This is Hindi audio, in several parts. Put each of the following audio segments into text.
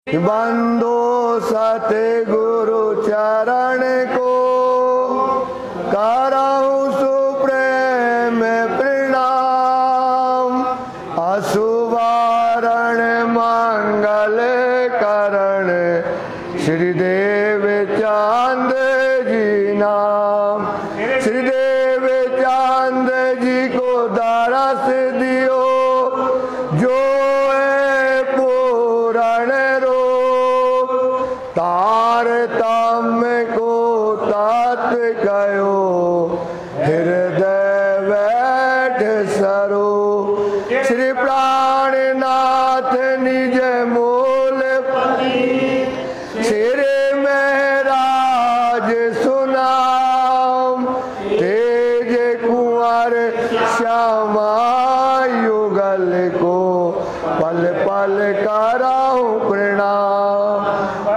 बंदो सतगुरु चरण को करऊं सुप्रेम प्रणाम। असुवारण मंगल करण श्रीदेव चांद जी नाम। श्रीदेव चांद जी को दरस दियो जो तारतम्य को तत्व गयो हृदय बैठ सरो। श्री प्राणनाथ निज मूल सिर में राज सुनाम। तेज कुंवर श्यामा युगल को पल पल कराऊं प्रणाम।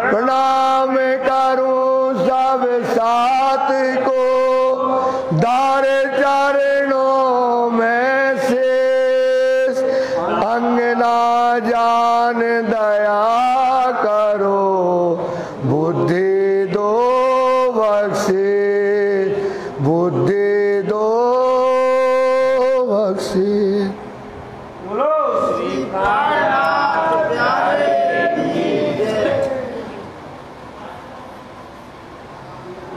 प्रणाम करूं सब साथ को दार चरणों में शेष। अंगना जान दया करो बुद्धि दो बख्शे। बुद्धि दो बख्शे। बोलो श्री प्राणनाथ प्यारे की जय।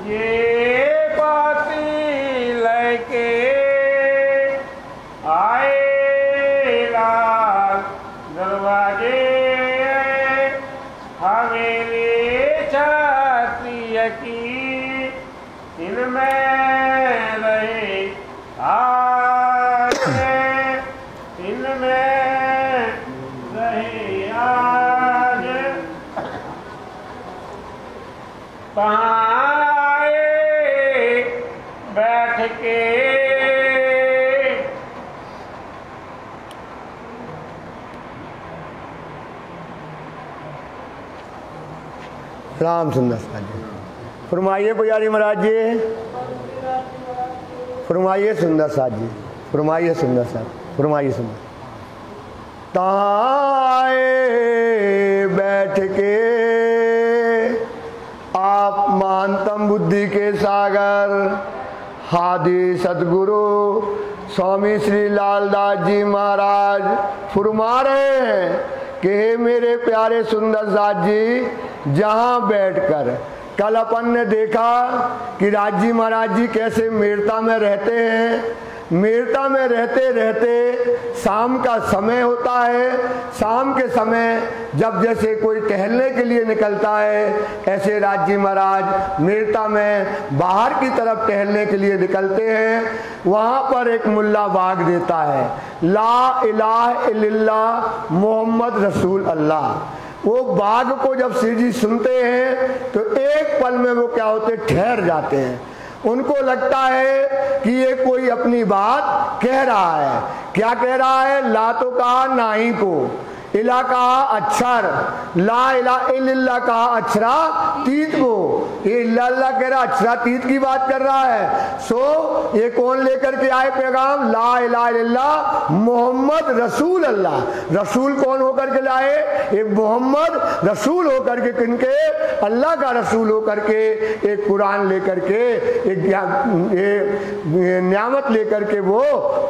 ये पाती लेके आए लाल दरवाजे हवेली क्षत्रिय की इनमें रहे आज इनमें रहे आज। आए बैठ के राम सुंदर साथ जी फरमाइए पुजारी महाराज जी। फरमाइए सुंदर साथ जी। फरमाइए सुंदर साथ। फरमाइए सुंदर। ताए बैठ के आप मानतम बुद्धि के सागर हादी सतगुरु स्वामी श्री लालदास जी महाराज फरमा रहे हैं कि मेरे प्यारे सुंदर साथ जी, जहां बैठकर कल अपन ने देखा कि राज जी महाराज जी कैसे मेरता में रहते हैं। मेरता में रहते रहते शाम का समय होता है। शाम के समय जब जैसे कोई टहलने के लिए निकलता है, ऐसे राज जी महाराज मेरता में बाहर की तरफ टहलने के लिए निकलते हैं। वहाँ पर एक मुल्ला बाग देता है, ला इलाहा इल्लल्लाह मोहम्मद रसूल अल्लाह। वो बाग को जब श्री जी सुनते हैं तो एक पल में वो क्या होते, ठहर जाते हैं। उनको लगता है कि ये कोई अपनी बात कह रहा है। क्या कह रहा है? ला तो कहा नाही को, इला कहा अक्षर, ला इला इल्लल्लाह कहा अक्षरा तीत को। ये इल्लल्लाह कह रहा, अक्षरा तीत की बात कर रहा है। सो ये कौन लेकर के आए पैगाम? ला इला इल्लल्लाह मोहम्मद रसूल अल्लाह। रसूल कौन होकर के लाए? एक मोहम्मद रसूल होकर के, किनके? अल्लाह का रसूल होकर के एक कुरान लेकर के, एक न्यामत लेकर के वो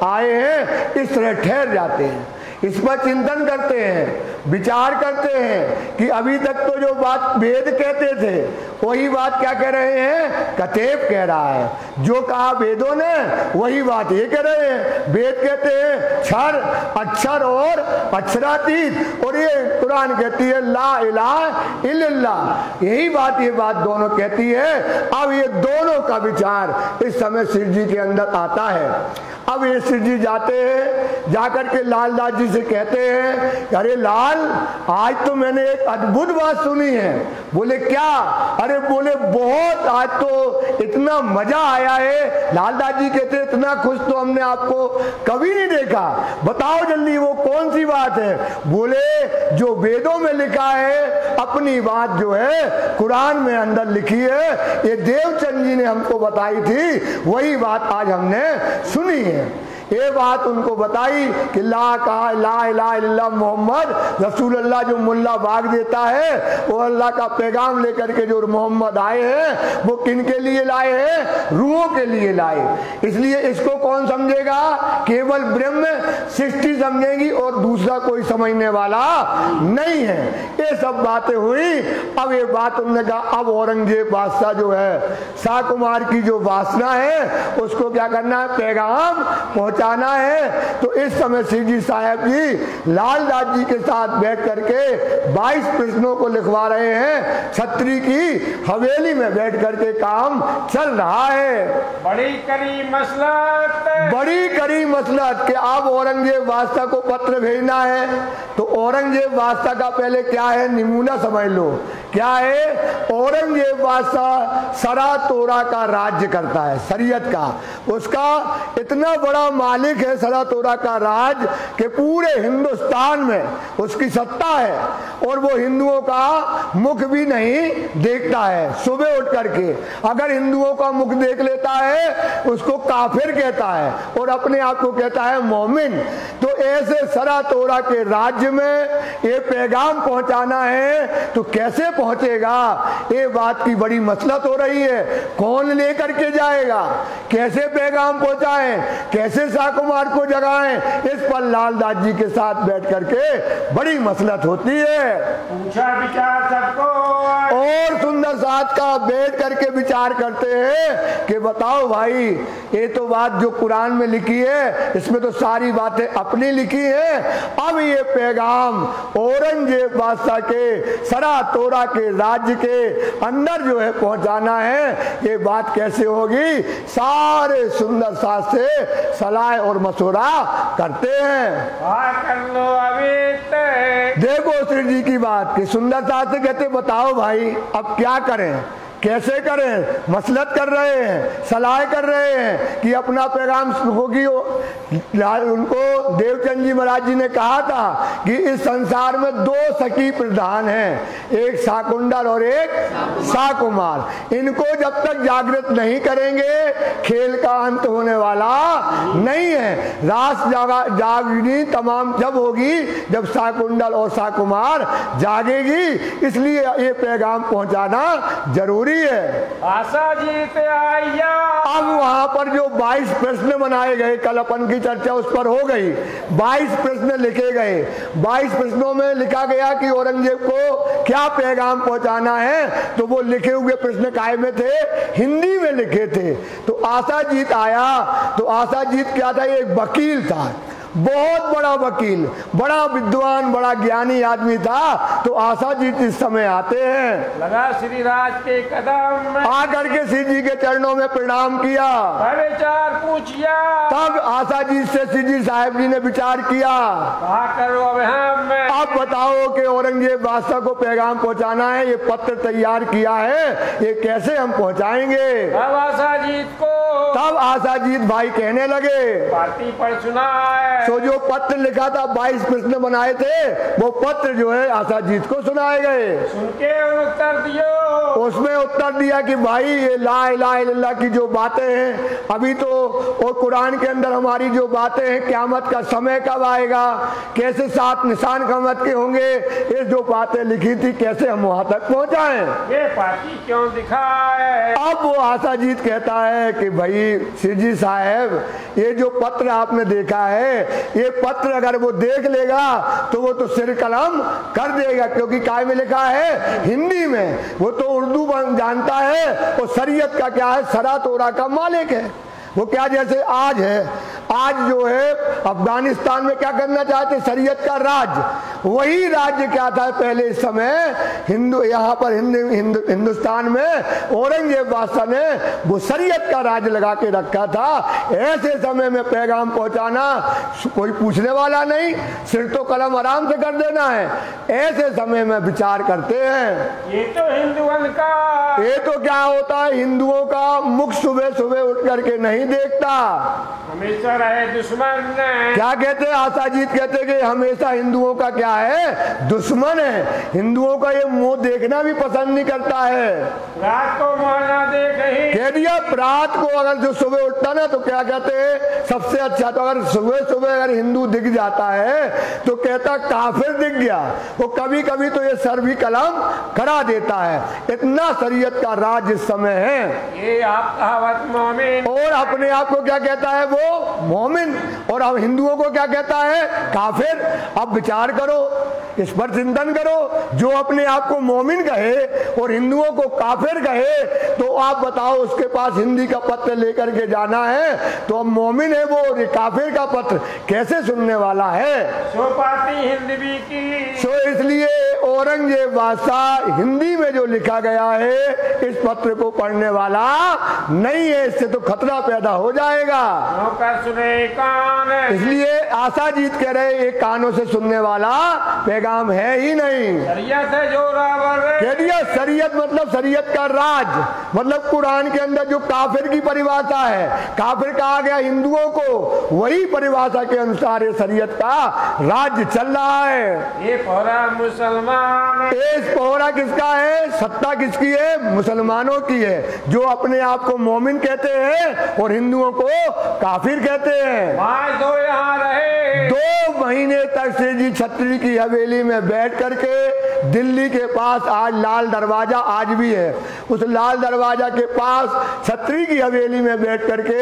आए हैं। इस तरह ठहर जाते हैं, इस पर चिंतन करते हैं, विचार करते हैं कि अभी तक तो जो बात वेद कहते थे वही बात क्या कह रहे हैं? कतेब कह रहा है। जो कहा वेदों ने वही बात ये कह रहे हैं। वेद कहते हैं क्षर, अक्षर और अक्षरातीत, और ये कुरान कहती है ला इलाहा इल्लल्लाह। यही बात, ये बात दोनों कहती है। अब ये दोनों का विचार इस समय शिव जी के अंदर आता है। अब ये शिव जी जाते हैं, जाकर के लालदास जी से कहते हैं, अरे लाल, आज तो मैंने एक अद्भुत बात सुनी है। बोले क्या? अरे बोले बहुत, आज तो इतना मजा आया है। लालदास जी कहते हैं इतना खुश तो हमने आपको कभी नहीं देखा। बताओ जल्दी वो कौन सी बात है? बोले जो वेदों में लिखा है, अपनी बात जो है कुरान में अंदर लिखी है, ये देवचंद जी ने हमको बताई थी, वही बात आज हमने सुनी है। ये बात उनको बताई कि ला इलाहा इल्लल्लाह मोहम्मद रसूलुल्लाह जो मुल्ला भाग देता है वो अल्लाह का पैगाम लेकर के जो मोहम्मद आए हैं वो किन के लिए लाए हैं? रूहों के लिए लाए। इसलिए इसको कौन समझेगा? केवल ब्रह्म सृष्टि समझेगी और दूसरा कोई समझने वाला नहीं है। ये सब बातें हुई। अब ये बात उन्होंने कहा अब औरंगजेब बादशाह जो है शाह कुमार की जो वासना है उसको क्या करना है? पैगाम पहुंचाना है। तो इस समय श्री जी साहब जी लाल दास जी के साथ बैठ करके 22 प्रश्नों को लिखवा रहे हैं। छतरी की हवेली में बैठ करके काम चल रहा है। बड़ी कड़ी मसलहत कि अब औरंगजेब बादशाह को पत्र भेजना है। तो औरंगजेब बादशाह का पहले क्या है नमूना समझ लो। क्या है? औरंगजेब बादशाह सरा तोरा का राज्य करता है, शरीयत का। उसका इतना बड़ा मालिक है सरा तोरा का राज कि पूरे हिंदुस्तान में उसकी सत्ता है और वो हिंदुओं का मुख भी नहीं देखता है। सुबह उठ करके अगर हिंदुओं का मुख देख लेता है उसको काफिर कहता है और अपने आप को कहता है मोमिन। तो ऐसे सरा तोरा के राज्य में ये पैगाम पहुंचाना है तो कैसे पहुंचेगा? ये बात की बड़ी मसलत हो रही है। कौन लेकर के जाएगा? कैसे पैगाम पहुंचाएं? कैसे शाह कुमार को जगाएं? इस पर लाल दास जी के साथ बैठ करके बड़ी मसलत होती है। पूछा विचार सबको और सुंदर साथ का बैठ करके विचार करते हैं कि बताओ भाई ये तो बात जो कुरान में लिखी है इसमें तो सारी बातें अपनी लिखी है। अब ये पैगाम औरंगजेब बादशाह के सरा तोरा के राज्य के अंदर जो है पहुंचाना है। ये बात कैसे होगी? सारे सुंदर साथ से सलाह और मशवरा करते हैं। कर लो अभी देखो श्री जी की बात कि सुंदर साथ से कहते बताओ भाई अब क्या करें, कैसे करें? मसलत कर रहे हैं, सलाह कर रहे हैं कि अपना पैगाम होगी। उनको देवचंद जी महाराज जी ने कहा था कि इस संसार में 2 सखी प्रधान हैं, एक शाकुंडल और एक शाह कुमार। इनको जब तक जागृत नहीं करेंगे खेल का अंत होने वाला नहीं है। रास जागनी तमाम जब होगी जब शाकुंडल और शाह कुमार जागेगी। इसलिए ये पैगाम पहुंचाना जरूरी है। आशा जीत आया। अब वहां पर जो 22 प्रश्न बनाए गए, कल अपन की चर्चा उस पर हो गई। 22 प्रश्न लिखे गए। 22 प्रश्नों में लिखा गया कि औरंगजेब को क्या पैगाम पहुंचाना है। तो वो लिखे हुए प्रश्न काय में थे? हिंदी में लिखे थे। तो आशा जीत आया। तो आशा जीत क्या था? एक वकील था, बहुत बड़ा वकील, बड़ा विद्वान, बड़ा ज्ञानी आदमी था। तो आशा जी इस समय आते हैं, लगा श्री राज के कदम में आकर के श्री जी के चरणों में प्रणाम किया, विचार पूछिया। तब आशा जी से श्री जी साहब जी ने विचार किया, कहा करो अब बताओ कि औरंगजेब बादशाह को पैगाम पहुंचाना है, ये पत्र तैयार किया है, ये कैसे हम पहुंचाएंगे? तब आशा जीत को तब आशा जीत भाई कहने लगे, पार्टी पर सुना है। तो जो पत्र लिखा था 22 प्रश्न बनाए थे वो पत्र जो है आशा जीत को सुनाए गए। सुन के उत्तर दियो। उसमें उत्तर दिया कि भाई ये ला इलाहा इल्लल्लाह की जो बातें हैं अभी तो, और कुरान के अंदर हमारी जो बातें हैं क़यामत का समय कब आएगा, कैसे 7 निशान क़यामत के होंगे, ये जो बातें लिखी थी कैसे हम वहां तक पहुंचाएं? ये पार्टी क्यों दिखाए? अब वो आशा जीत कहता है कि भाई श्री जी साहब ये जो पत्र आपने देखा है, ये पत्र अगर वो देख लेगा तो वो तो सिर कलम कर देगा, क्योंकि काय में लिखा है? हिंदी में। वो तो उर्दू जानता है और शरीयत का क्या है? सरा तोरा का मालिक है वो। क्या जैसे आज है, आज जो है अफगानिस्तान में क्या करना चाहते? शरीयत का राज्य। वही राज्य क्या था पहले इस समय हिंदू, यहाँ पर हिंदुस्तान में औरंगजेब बादशाह ने वो शरीयत का राज्य लगा के रखा था। ऐसे समय में पैगाम पहुंचाना कोई पूछने वाला नहीं, सिर तो कलम आराम से कर देना है। ऐसे समय में विचार करते हैं ये तो हिंदुओं का, ये तो क्या होता है हिंदुओं का मुख सुबह सुबह उठ करके नहीं देखता। हमेशा रहे दुश्मन। क्या कहते हैं आशाजीत, कहते कि हमेशा हिंदुओं का क्या है, दुश्मन है। हिंदुओं का ये मुंह देखना भी पसंद नहीं करता है। रात को मोहना देख ही कह दिया रात को अगर जो सुबह उठता ना तो क्या कहते हैं सबसे अच्छा, तो अगर सुबह सुबह अगर हिंदू दिख जाता है तो कहता काफिर दिख गया। वो कभी कभी तो ये सर भी कलम करा देता है। इतना शरीयत का राज इस समय है। ये आप कहावत मोमिन, और अपने आप को क्या कहता है वो, मोमिन। और अब हिंदुओं को क्या कहता है, काफिर। अब विचार करो, इस पर चिंतन करो। जो अपने आप को मोमिन कहे और हिंदुओं को काफिर कहे, तो आप बताओ उसके पास हिंदी का पत्र लेकर के जाना है तो अब मोमिन है वो, और काफिर का पत्र कैसे सुनने वाला है। सो पाती हिंदवी की, सो इसलिए औरंगजेब बादशाह हिंदी में जो लिखा गया है इस पत्र को पढ़ने वाला नहीं है, इससे तो खतरा पैदा हो जाएगा। नौकर सुने कान, इसलिए आशाजीत कह रहे एक कानों से सुनने वाला पैगाम है ही नहीं। शरीयत है जोरावर, कह दिया शरीयत मतलब शरीयत का राज, मतलब कुरान के अंदर जो काफिर की परिभाषा है, काफिर कहा गया हिंदुओं को, वही परिभाषा के अनुसार ये शरीयत का राज्य चल रहा है। ये पोरा मुसलमान, इस पोहरा किसका है, सत्ता किसकी है, मुसलमानों की है, जो अपने आप को मोमिन कहते हैं और हिंदुओं को काफिर कहते हैं। वहाँ दो यहाँ रहे 2 महीने तक से जी छत्री की हवेली में बैठ करके, दिल्ली के पास आज लाल दरवाजा आज भी है, उस लाल दरवाजा के पास छत्री की हवेली में बैठ करके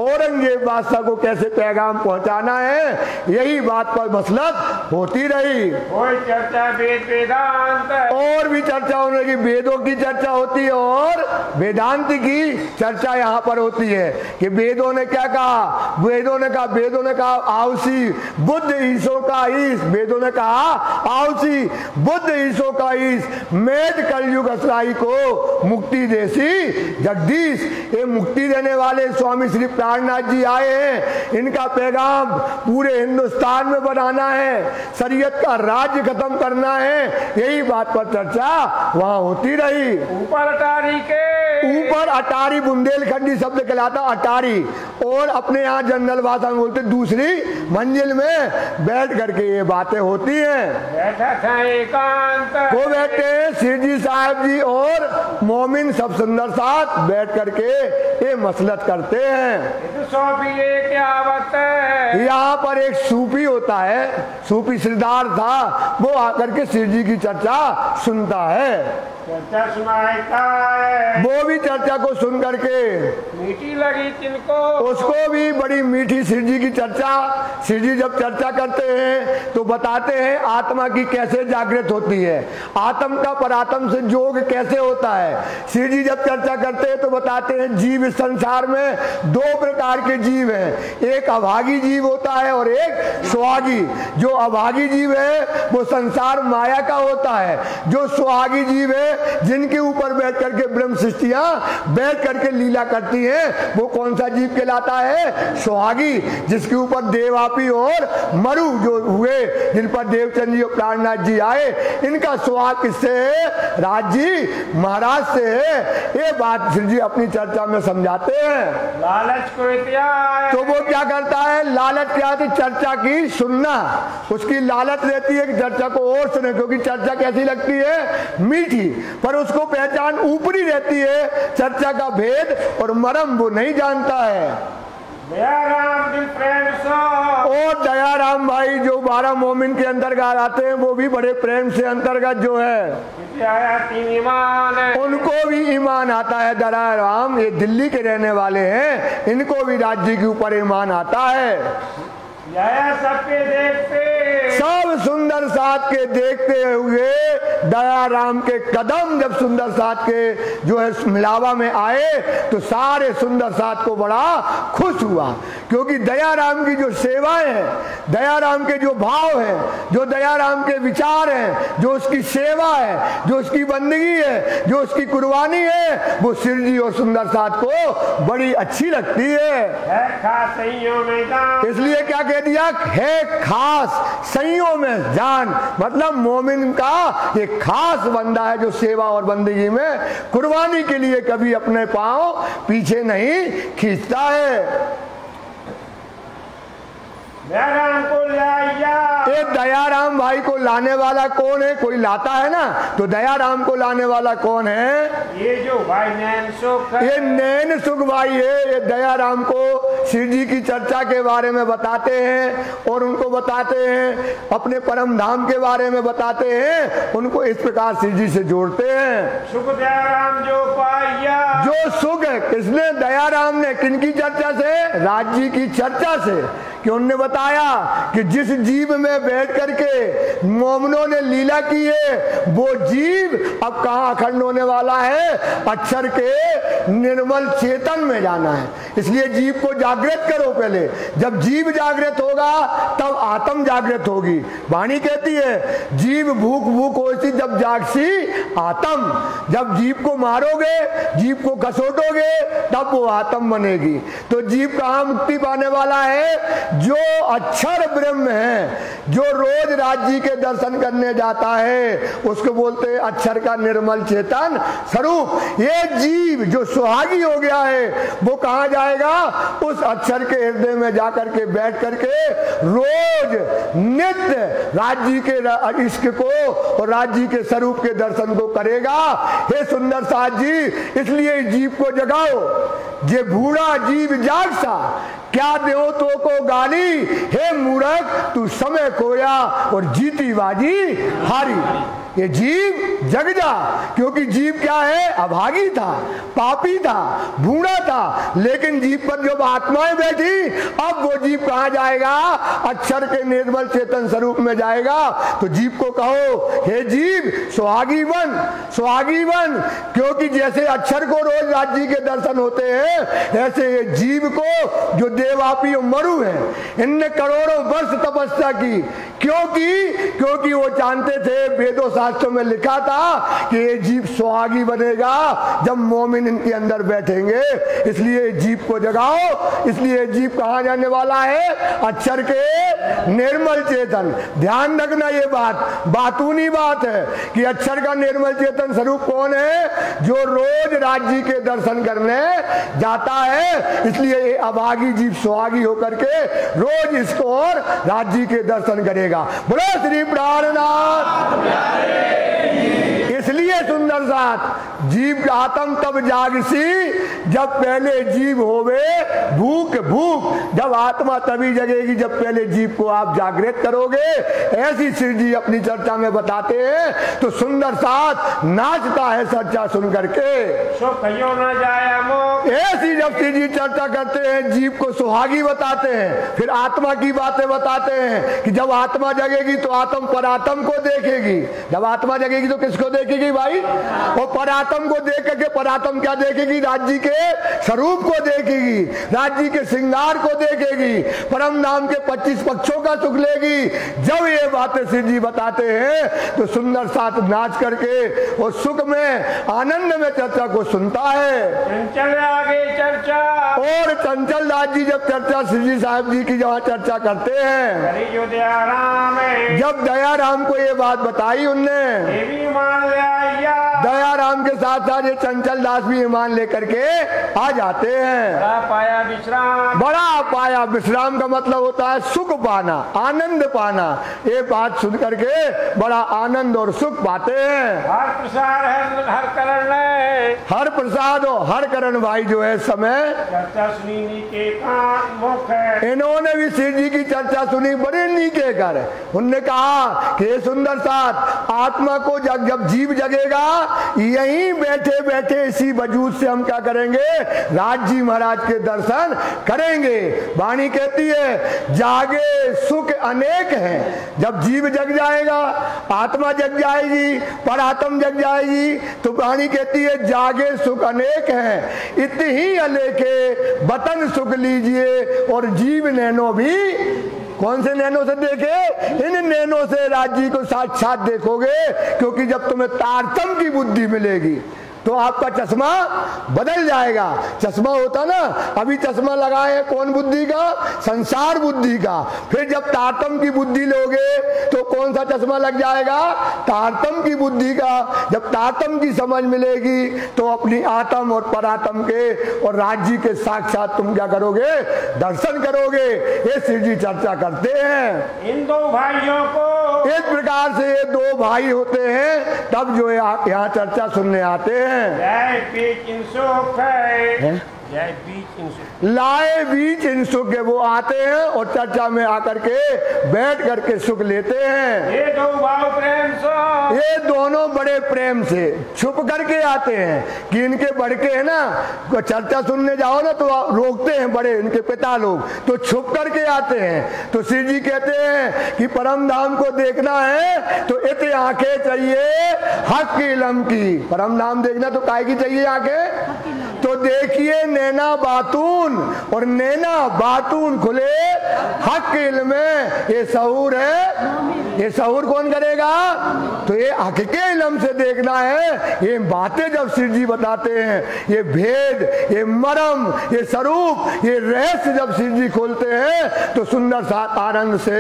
औरंगजेब बादशाह को कैसे पैगाम पहुंचाना है, यही बात पर मसलत होती रही। कोई चर्चा वेद वेदांत, और भी चर्चा होने की, वेदों की चर्चा होती है और वेदांत की चर्चा यहाँ पर होती है कि वेदों ने क्या कहा, वेदों ने कहा आवसी बुद्ध ईसो का ईस, वेदों ने कहा आवसी बुद्ध ईसो का ईस, मेद कलयुग असराई को मुक्ति देसी जगदीश। ये मुक्ति देने वाले स्वामी श्री प्राणनाथ जी आए हैं, इनका पैगाम पूरे हिंदुस्तान में बनाना है, शरीयत का राज्य खत्म करना है, यही बात पर चर्चा वहाँ होती रही। ऊपर अटारी के ऊपर अटारी बुंदेलखंडी शब्द कहलाता अटारी, और अपने यहाँ जनरल भाषा में बोलते दूसरी मंजिल में बैठ करके ये बातें होती हैं। बैठा था एकांत, वो बैठे सिरजी साहब जी और मोमिन सब सुंदर साथ बैठ करके ये मसलत करते हैं। तो सोफिए क्या बात है, यहाँ पर एक सूफी होता है, सूफी सरदार था, वो आकर के सिरजी की चर्चा सुनता है। चर्चा सुनाता है, वो भी चर्चा को सुन करके मीठी लगी तिनको, उसको भी बड़ी मीठी सिरजी की चर्चा। सिरजी जब चर्चा करते हैं तो बताते हैं आत्मा की कैसे जागृत होती है, आत्म का परात्म से जोग कैसे होता है। सिरजी जब चर्चा करते हैं तो बताते हैं जीव इस संसार में 2 प्रकार के जीव हैं, एक अभागी जीव होता है और एक सुहागी। जो अभागी जीव है वो संसार माया का होता है, जो सुहागी जीव है जिनके ऊपर बैठ करके ब्रह्म सृष्टियां बैठ करके लीला करती हैं, वो कौन सा जीव कहलाता है, सुहागी, जिसके ऊपर देवापी और मरु जो हुए, जिन पर देवचंद जी और प्राणनाथ जी आए, इनका सुहाग किससे है, राज जी महाराज से है। ये बात श्री जी अपनी चर्चा में समझाते हैं। लालच को इतिहास, तो वो क्या करता है, लालच क्या है, चर्चा की सुनना, उसकी लालच रहती है कि चर्चा को और सुने, क्योंकि चर्चा कैसी लगती है, मीठी, पर उसको पहचान ऊपरी रहती है, चर्चा का भेद और मरम वो नहीं जानता है। दयाराम दिल प्रेम सो, और दयाराम भाई जो 12 मोमिन के अंतर्गत आते हैं, वो भी बड़े प्रेम से अंतर्गत जो है ईमान है, उनको भी ईमान आता है। दयाराम ये दिल्ली के रहने वाले हैं, इनको भी राज्य के ऊपर ईमान आता है। सबके देखते, सब सुंदर साथ के देखते हुए दयाराम के कदम जब सुंदर साथ के जो है मिलावा में आए तो सारे सुंदर साथ को बड़ा खुश हुआ, क्योंकि दयाराम की जो सेवाएं हैं, दयाराम के जो भाव हैं, जो दयाराम के विचार हैं, जो उसकी सेवा है, जो उसकी बंदगी है, जो उसकी कुर्बानी है, वो सिरजी और सुंदर साथ को बड़ी अच्छी लगती है। खास सहियों में जान, इसलिए क्या कह दिया है, खास सहियों में जान, मतलब मोमिन का एक खास बंदा है जो सेवा और बंदगी में कुर्बानी के लिए कभी अपने पांव पीछे नहीं खींचता है। दयाराम को लाया। ये दयाराम भाई को लाने वाला कौन है? कोई लाता है ना, तो दयाराम को लाने वाला कौन है? ये जो भाई नैन सुख है, ये नैन सुख भाई है। ये दयाराम को श्री जी की चर्चा के बारे में बताते हैं और उनको बताते हैं, अपने परम धाम के बारे में बताते हैं, उनको इस प्रकार श्री जी से जोड़ते हैं। सुख दयाराम जो पाया, जो सुख है किसने? दयाराम ने। किनकी चर्चा से? राज जी की चर्चा से। कि उन्होंने बताया कि जिस जीव में बैठ करके मोमनों ने लीला की है, वो जीव अब कहाँ अखंड होने वाला है? अक्षर के निर्मल चेतन में जाना है। इसलिए जीव को जागृत करो पहले। जब जीव जागृत होगा तब आत्म जागृत होगी। वाणी कहती है जीव भूख भूख होती जब जागसी आत्म। जब जीव को मारोगे, जीव को घसोटोगे, तब वो आत्म बनेगी। तो जीव कहाँ मुक्ति पाने वाला है? जो अक्षर ब्रह्म है, जो रोज राज जी के दर्शन करने जाता है, उसको बोलते हैं अक्षर का निर्मल चेतन स्वरूप। ये जीव जो सुहागी हो गया है, वो कहाँ जाएगा? उस अक्षर के हृदय में जाकर के बैठ करके रोज नित्य राज जी के इश्क को और राज जी के स्वरूप के दर्शन को करेगा। हे सुंदर साथ जी, इसलिए जीव को जगाओ। जे बूढ़ा जीव जाग सा, क्या देहो तो को गाली, हे मूर्ख तू समय खोया और जीती बाजी हारी। ये जीव जग जा, क्योंकि जीव क्या है? अभागी था, पापी था, बूढ़ा था, लेकिन जीव पर जब आत्माएं बैठी, अब वो जीव कहाँ जाएगा? अक्षर के निर्मल चेतन स्वरूप में जाएगा। तो जीव को कहो हे जीव सुहागी बन, सुहागी बन, क्योंकि जैसे अक्षर को रोज राज जी के दर्शन होते हैं, ऐसे ये जीव को जो देवापी मरु है, इनने करोड़ों वर्ष तपस्या की। क्योंकि वो जानते थे, वेदों शास्त्रों में लिखा था कि ये जीव सुहागी बनेगा जब मोमिन इनके अंदर बैठेंगे। इसलिए जीव को जगाओ। इसलिए जीव कहाँ जाने वाला है? अक्षर के निर्मल चेतन। ध्यान रखना, ये बातूनी बात है कि अक्षर का निर्मल चेतन स्वरूप कौन है? जो रोज राज जी के दर्शन करने जाता है। इसलिए ये अभागी जीव सुहागी होकर के रोज इसको और राज जी के दर्शन करेगा। बोलो श्री प्राणनाथ। इसलिए सुंदर साथ जीव आत्म तब जागसी जब पहले जीव होवे भूख भूख। जब आत्मा तभी जगेगी जब पहले जीव को आप जागृत करोगे। ऐसी श्री जी अपनी चर्चा में बताते हैं। तो सुंदर साथ नाचता है चर्चा सुन करके। ऐसी जब श्री जी चर्चा करते हैं, जीव को सुहागी बताते हैं, फिर आत्मा की बातें बताते हैं कि जब आत्मा जगेगी तो आत्म परात्म को देखेगी। जब आत्मा जगेगी तो किसको देखेगी भाई? और परात्म को देख करके परात्म क्या देखेगी? राज जी के स्वरूप को देखेगी, राज जी के श्रृंगार को देखेगी, परम नाम के 25 पक्षों का सुख लेगी। जब ये बातें श्री जी बताते हैं तो सुंदर साथ नाच करके और सुख में आनंद में चर्चा को सुनता है। चंचल आगे चर्चा। और चंचल दास जी जब चर्चा श्री जी साहब जी की जहाँ चर्चा करते हैं, जो दयाराम है, जब दयाराम को ये बात बताई उनने, दयाराम के साथ साथ ये चंचल दास भी ईमान लेकर के आ जाते हैं। बड़ा पाया विश्राम। बड़ा पाया विश्राम का मतलब होता है सुख पाना, आनंद पाना। ये बात सुन करके बड़ा आनंद और सुख पाते हैं। हर प्रसाद हर करण हर प्रसाद हो हर करण भाई जो है समय चर्चा सुनी के कान मुख है। इन्होंने भी श्री जी की चर्चा सुनी बड़े नीके कर। उनने कहा कि सुंदर साथ आत्मा को जब जीव जगेगा, यहीं बैठे बैठे इसी वजूद से हम क्या करेंगे? राज जी महाराज के दर्शन करेंगे। वाणी कहती है जागे सुख अनेक हैं। जब जीव जग जाएगा, आत्मा जग जाएगी, पर आत्म जग जाएगी, तो वाणी कहती है जागे सुख अनेक हैं। इतने ही अलेखे बतन सुख लीजिए और जीव नैनो भी। कौन से नैनो से देखे? इन नैनो से राज जी को साक्षात देखोगे, क्योंकि जब तुम्हें तारतम की बुद्धि मिलेगी, तो आपका चश्मा बदल जाएगा। चश्मा होता ना, अभी चश्मा लगाए हैं कौन बुद्धि का? संसार बुद्धि का। फिर जब तारतम की बुद्धि लोगे तो कौन सा चश्मा लग जाएगा? तारतम की बुद्धि का। जब तारतम की समझ मिलेगी तो अपनी आत्म और परात्म के और राज्य के साक्षात तुम क्या करोगे? दर्शन करोगे। ये श्री जी चर्चा करते हैं। इन दो भाइयों को इस प्रकार से ये दो भाई होते हैं, तब जो है यहाँ चर्चा सुनने आते हैं। जय बीच इंसुख है, जय बीच इंसुख लाए बीच इन सुख के वो आते हैं और चर्चा में आकर के बैठ करके सुख लेते हैं। ये दो भाव प्रेम से, ये दोनों बड़े प्रेम से छुप करके आते हैं कि इनके बड़के है ना, चर्चा सुनने जाओ ना तो रोकते हैं बड़े इनके पिता लोग, तो छुप करके आते हैं। तो श्री जी कहते हैं कि परम धाम को देखना है तो इतनी आंखें चाहिए हक की इलम की। परम धाम देखना तो काय की चाहिए आंखें? तो देखिए नैना बातून, और नैना बातून खुले हक के इल्म में। ये सहूर है, ये सहूर कौन करेगा? तो ये हक के इल्म से देखना है। ये बातें जब श्री जी बताते हैं, ये भेद, ये मरम, ये स्वरूप, ये रहस्य जब श्री जी खोलते हैं तो सुंदर सा आनंद से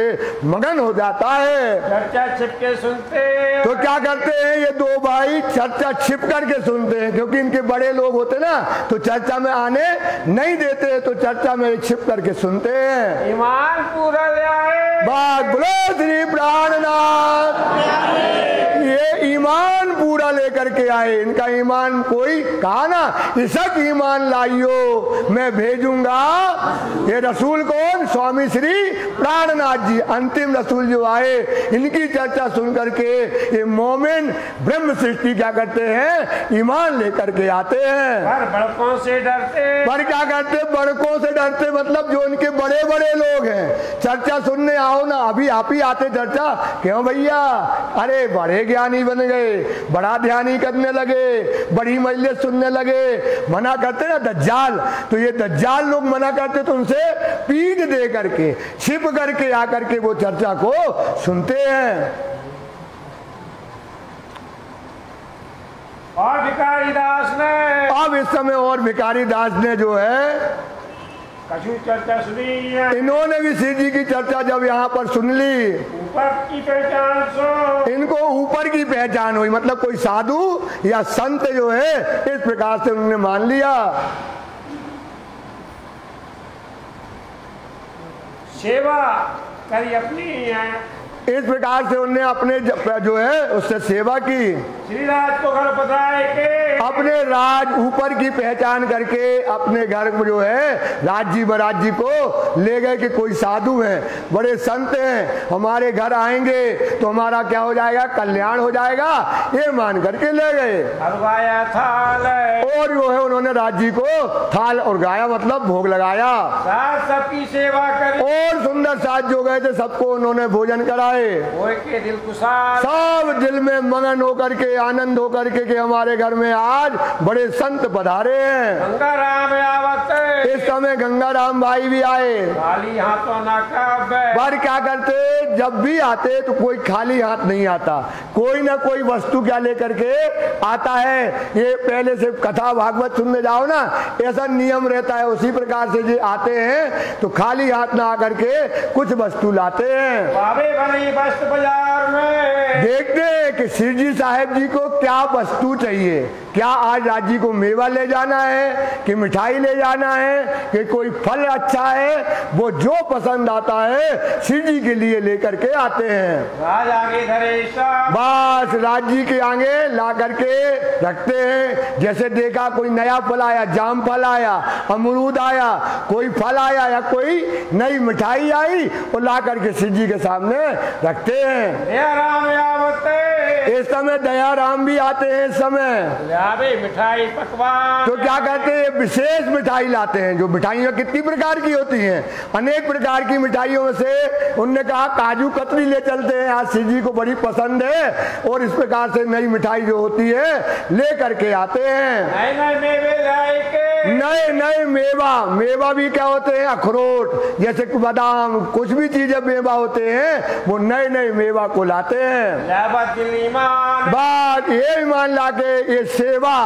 मगन हो जाता है। चर्चा छिप के सुनते तो क्या करते हैं ये दो भाई? चर्चा छिप करके सुनते हैं, क्योंकि इनके बड़े लोग होते ना तो चर्चा में आने नहीं देते, तो चर्चा में छिप करके सुनते हैं। ईमान पूरा ले आए। बात बोलो श्री प्राणनाथ। ये ईमान पूरा लेकर के आए। इनका ईमान कोई कहा ना, इसक ईमान लाइयो मैं भेजूंगा। ये रसूल कौन? स्वामी श्री प्राणनाथ जी, अंतिम रसूल जो आए, इनकी चर्चा सुन करके ये मोमिन ब्रह्म सृष्टि क्या करते हैं? ईमान लेकर के आते हैं। पर बड़कों से डरते, पर क्या करते? बड़कों से डरते, मतलब जो इनके बड़े बड़े लोग हैं। चर्चा सुनने आओ ना, अभी आप ही आते चर्चा, क्यों भैया? अरे बड़े ज्ञानी बन गए, बड़ा ध्यानी करने लगे, बड़ी मजलिस सुनने लगे। मना करते ना दज्जाल, तो ये दज्जाल लोग मना करते तो उनसे पीठ दे करके छिप करके आकर के वो चर्चा को सुनते हैं। और भिखारी दास ने, अब इस समय और भिखारी दास ने जो है कछु चर्चा सुनी है। इन्होंने भी श्री जी की चर्चा जब यहाँ पर सुन ली, ऊपर की पहचान सो, इनको ऊपर की पहचान हुई, मतलब कोई साधु या संत जो है इस प्रकार से उन्होंने मान लिया। सेवा करी अपनी है, इस प्रकार से उन्होंने अपने जो है उससे सेवा की। श्री राज को घर बताए के अपने राज ऊपर की पहचान करके अपने घर में जो है राज्य बराज्य को ले गए कि कोई साधु हैं, बड़े संत हैं, हमारे घर आएंगे तो हमारा क्या हो जाएगा? कल्याण हो जाएगा। ये मान करके ले गए। हलवाया थाल और जो है उन्होंने राज्य को थाल और गाया, मतलब भोग लगाया। साथ सबकी सेवा करी, और सुंदर साथ जो गए थे सबको उन्होंने भोजन कराए। होए के दिल कुशाल, सब दिल में मगन होकर के, आनंद होकर के कि हमारे घर में आज बड़े संत पधारे हैं। गंगा राम आवत, इस समय गंगा राम भाई भी आए। खाली हाथों ना काबे, पर क्या करते? जब भी आते तो कोई खाली हाथ नहीं आता, कोई ना कोई वस्तु क्या लेकर के आता है। ये पहले से कथा भागवत सुनने जाओ ना, ऐसा नियम रहता है। उसी प्रकार से जो आते हैं तो खाली हाथ ना आकर के कुछ वस्तु लाते हैं। बाबे बनी वस्त्र बाजार में, देखते हैं कि श्री जी साहेब जी को क्या वस्तु चाहिए। क्या आज राज्य को मेवा ले जाना है कि मिठाई ले जाना है कि कोई फल अच्छा है, वो जो पसंद आता है श्री जी के लिए लेकर के आते हैं। राज आगे धरेशा, बस राज्य के आगे ला करके रखते हैं। जैसे देखा कोई नया फल आया, जाम फल आया, अमरूद आया, कोई फल आया या कोई नई मिठाई आई, वो ला करके श्री जी के सामने रखते हैं। दया राम आवते, इस समय दया राम भी आते हैं। इस समय लावे मिठाई पकवान, तो क्या कहते हैं? विशेष मिठाई लाते हैं। जो मिठाइयाँ कितनी प्रकार की होती हैं, अनेक प्रकार की मिठाइयों में से उनने कहा काजू कतरी ले चलते हैं, आज श्री जी को बड़ी पसंद है। और इस प्रकार से नई मिठाई जो होती है ले करके आते हैं। नए नए मेवे लाए के, नए नए मेवा भी क्या होते हैं, अखरोट जैसे बादाम, कुछ भी चीजें मेवा होते हैं वो नए नए मेवा को लाते हैं। बात ये ईमान लाके ये सेवा,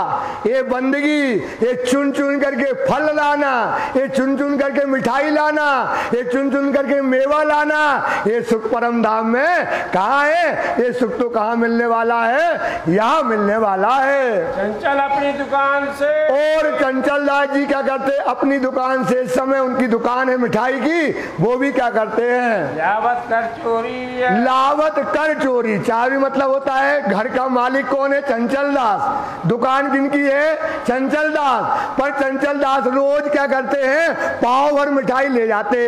ये बंदगी, ये चुन चुन करके फल लाना, ये चुन चुन करके मिठाई लाना, ये चुन चुन करके मेवा लाना, ये सुख परम धाम में कहाँ है? ये सुख तो कहाँ मिलने वाला है? यहाँ मिलने वाला है। चंचल अपनी दुकान से, और चंचल दास जी क्या करते हैं? अपनी दुकान से, इस समय उनकी दुकान है मिठाई की, वो भी क्या करते हैं? लावत कर चोरी। लावत कर चोरी। चाबी मतलब होता है घर का मालिक कौन है? चंचल दास। दुकान किनकी है? चंचल दास। पर चंचल दास रोज क्या करते हैं? पाव भर मिठाई ले जाते